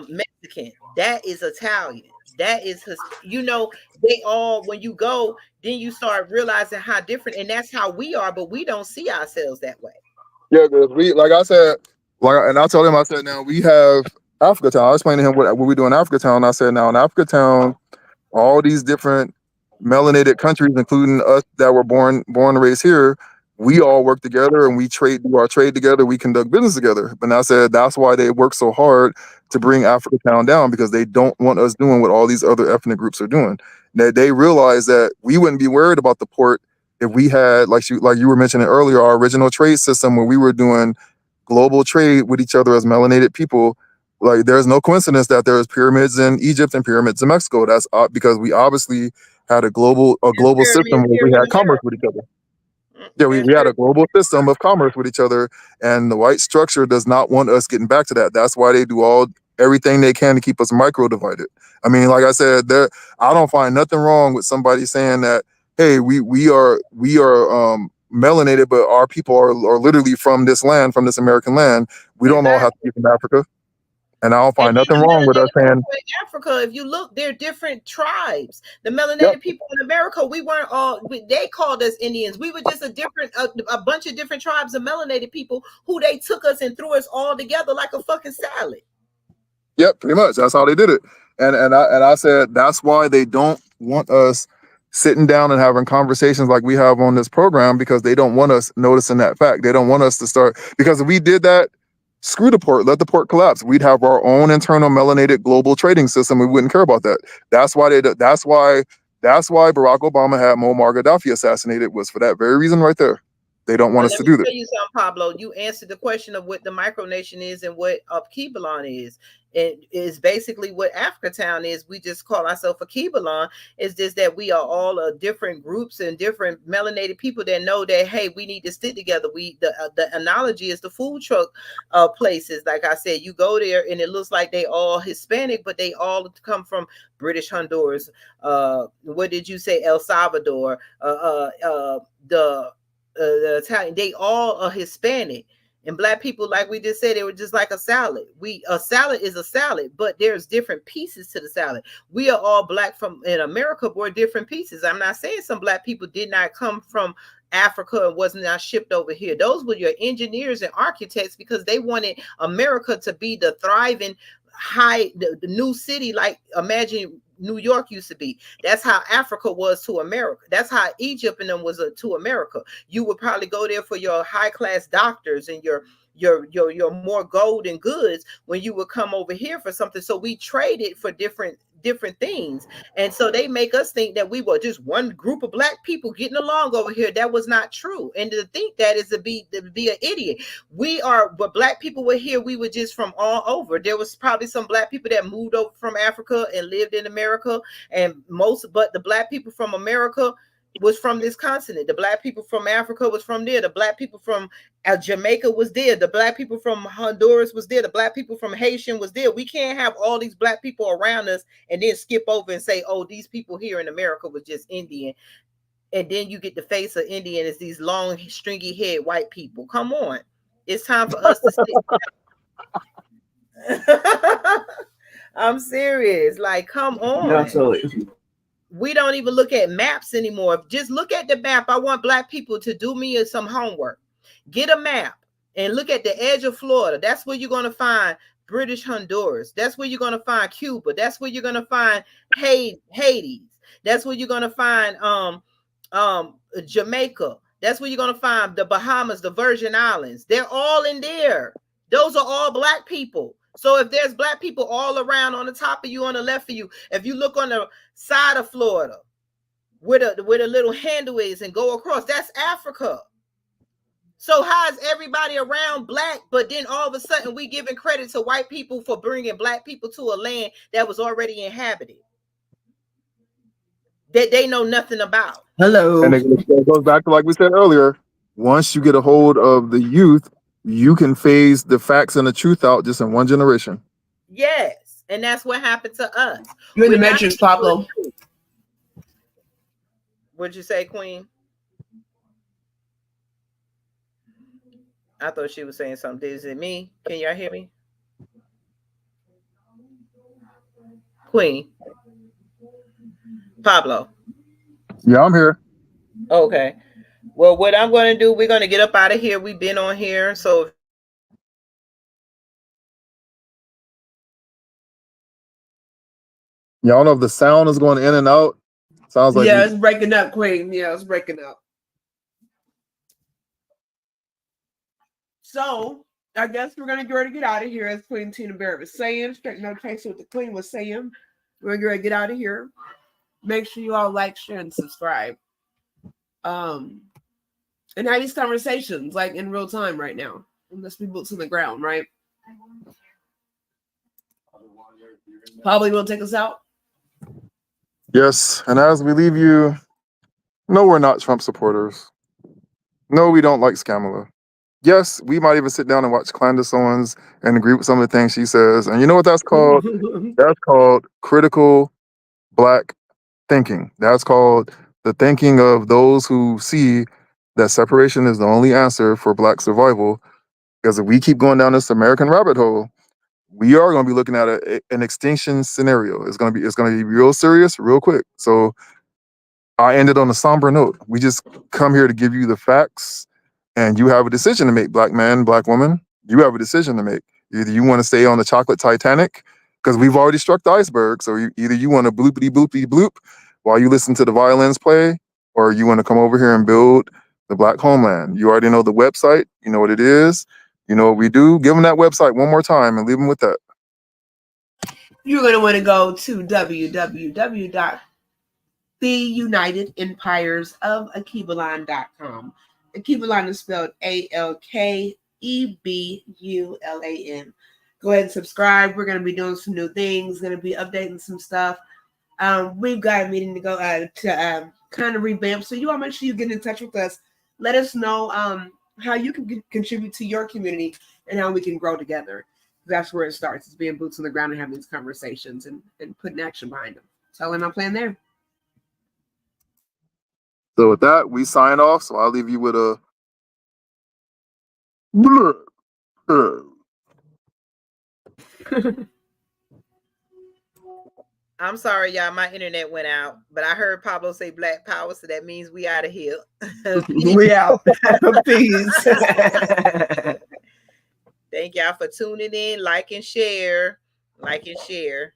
A: Mexican. That is Italian. That is his. You know, they all, when you go, then you start realizing how different, and that's how we are. But we don't see ourselves that way.
B: Yeah, because we, like I said, and I told him, I said, now we have Africa Town. I explained to him what we do in Africa Town. I said, now in Africa Town, all these different melanated countries, including us that were born and raised here, we all work together and we do our trade together. We conduct business together. But I said that's why they work so hard to bring Africa Town down, because they don't want us doing what all these other ethnic groups are doing. They realize that we wouldn't be worried about the port if we had, like you were mentioning earlier, our original trade system where we were doing global trade with each other as melanated people. Like, there's no coincidence that there's pyramids in Egypt and pyramids in Mexico. That's because we obviously had a global system where we had commerce with each other. Yeah, we had a global system of commerce with each other, and the white structure does not want us getting back to that. That's why they do everything they can to keep us micro divided. I mean, like I said, I don't find nothing wrong with somebody saying that, hey, we are melanated, but our people are literally from this land, from this American land. We don't all have to be from Africa. And I don't find nothing wrong with us saying
A: in Africa. If you look, they're different tribes. The melanated people in America, we weren't all. They called us Indians. We were just a bunch of different tribes of melanated people who they took us and threw us all together like a fucking salad.
B: Yep, pretty much. That's how they did it. And I said that's why they don't want us sitting down and having conversations like we have on this program, because they don't want us noticing that fact. They don't want us to start, because if we did that, screw the port, let the port collapse. We'd have our own internal melanated global trading system. We wouldn't care about that. That's why Barack Obama had Muammar Gaddafi assassinated, was for that very reason right there. They don't want us to do that.
A: Let me tell you something, Pablo. You answered the question of what the micronation is and what Kibalon is. It is basically what Africa Town is. We just call ourselves a Kibalon. It's just that we are all different groups and different melanated people that know that, hey, we need to stick together. The analogy is the food truck places. Like I said, you go there and it looks like they all Hispanic, but they all come from British Honduras. What did you say? El Salvador. The Italian. They all are Hispanic. And black people, like we just said, they were just like a salad. A salad is a salad, but there's different pieces to the salad. We are all black in America, but we're different pieces. I'm not saying some black people did not come from Africa and wasn't not shipped over here. Those were your engineers and architects, because they wanted America to be the thriving the new city, like imagine New York used to be. That's how Africa was to America. That's how Egypt and them was to America. You would probably go there for your high class doctors and your more gold and goods when you would come over here for something. So we traded for different things, and so they make us think that we were just one group of black people getting along over here. That was not true, and to think that is to be an idiot. But black people were here. We were just from all over. There was probably some black people that moved over from Africa and lived in America, but the black people from America was from this continent. The black people from Africa was from there. The black people from Jamaica was there. The black people from Honduras was there. The black people from Haitian was there. We can't have all these black people around us and then skip over and say, oh, these people here in America was just Indian. And then you get the face of Indian as these long, stringy head white people. Come on. It's time for us to stick. I'm serious. Like, come on.
I: Absolutely.
A: We don't even look at maps anymore. Just look at the map. I want black people to do me some homework. Get a map and look at the edge of Florida. That's where you're going to find British Honduras. That's where you're going to find Cuba. That's where you're going to find Haiti. That's where you're going to find Jamaica. That's where you're going to find the Bahamas, the Virgin Islands. They're all in there. Those are all black people. So if there's black people all around, on the top of you, on the left of you, if you look on the side of Florida where the little handle is and go across, that's Africa. So how is everybody around black, but then all of a sudden we giving credit to white people for bringing black people to a land that was already inhabited, that they know nothing about?
I: Hello.
B: And it goes back to, like we said earlier, once you get a hold of the youth, you can phase the facts and the truth out just in one generation.
A: Yes, and that's what happened to us.
G: You're in the Matrix, Pablo.
A: What'd you say, Queen? I thought she was saying something. Is it me? Can y'all hear me? Queen. Pablo.
B: Yeah, I'm here.
A: Okay. Well, what I'm going to do, we're going to get up out of here. We've been on here. So
B: Yeah, I don't know if the sound is going in and out. Sounds like
G: it's breaking up, Queen. Yeah, it's breaking up. So I guess we're gonna get ready to get out of here, as Queen Tina Barrett was saying. Straight no trace what the Queen was saying. We're gonna get ready to get out of here. Make sure you all like, share, and subscribe. And have these conversations like in real time right now. And let's be boots on the ground, right? Probably will take us out.
B: yes. And as we leave you, no, we're not Trump supporters. No, we don't like Kamala. Yes, we might even sit down and watch Candace Owens and agree with some of the things she says. And you know what that's called? That's called critical Black thinking. That's called the thinking of those who see that separation is the only answer for Black survival. Because if we keep going down this American rabbit hole, we are going to be looking at an extinction scenario. It's going to be real serious, real quick. So I ended on a somber note. We just come here to give you the facts, and you have a decision to make, Black man, Black woman. You have a decision to make. Either you want to stay on the chocolate Titanic, because we've already struck the iceberg. So either you want to bloopity bloopity bloop while you listen to the violins play, or you want to come over here and build the Black homeland. You already know the website. You know what it is. You know what we do. Give them that website one more time and leave them with that.
G: You're going to want to go to www.theunitedempiresofAkibalan.com. Akibalan is spelled ALKEBULAN. Go ahead and subscribe. We're going to be doing some new things. Going to be updating some stuff. We've got a meeting to go to kind of revamp. So you all make sure you get in touch with us. Let us know how you can contribute to your community and how we can grow together. That's where it starts. It's being boots on the ground and having these conversations and putting action behind them. Telling my plan there.
B: So with that, we sign off. So I'll leave you with a
A: I'm sorry, y'all. My internet went out, but I heard Pablo say Black Power, so that means we out of here.
G: We out. Peace.
A: Thank y'all for tuning in. Like and share. Like and share.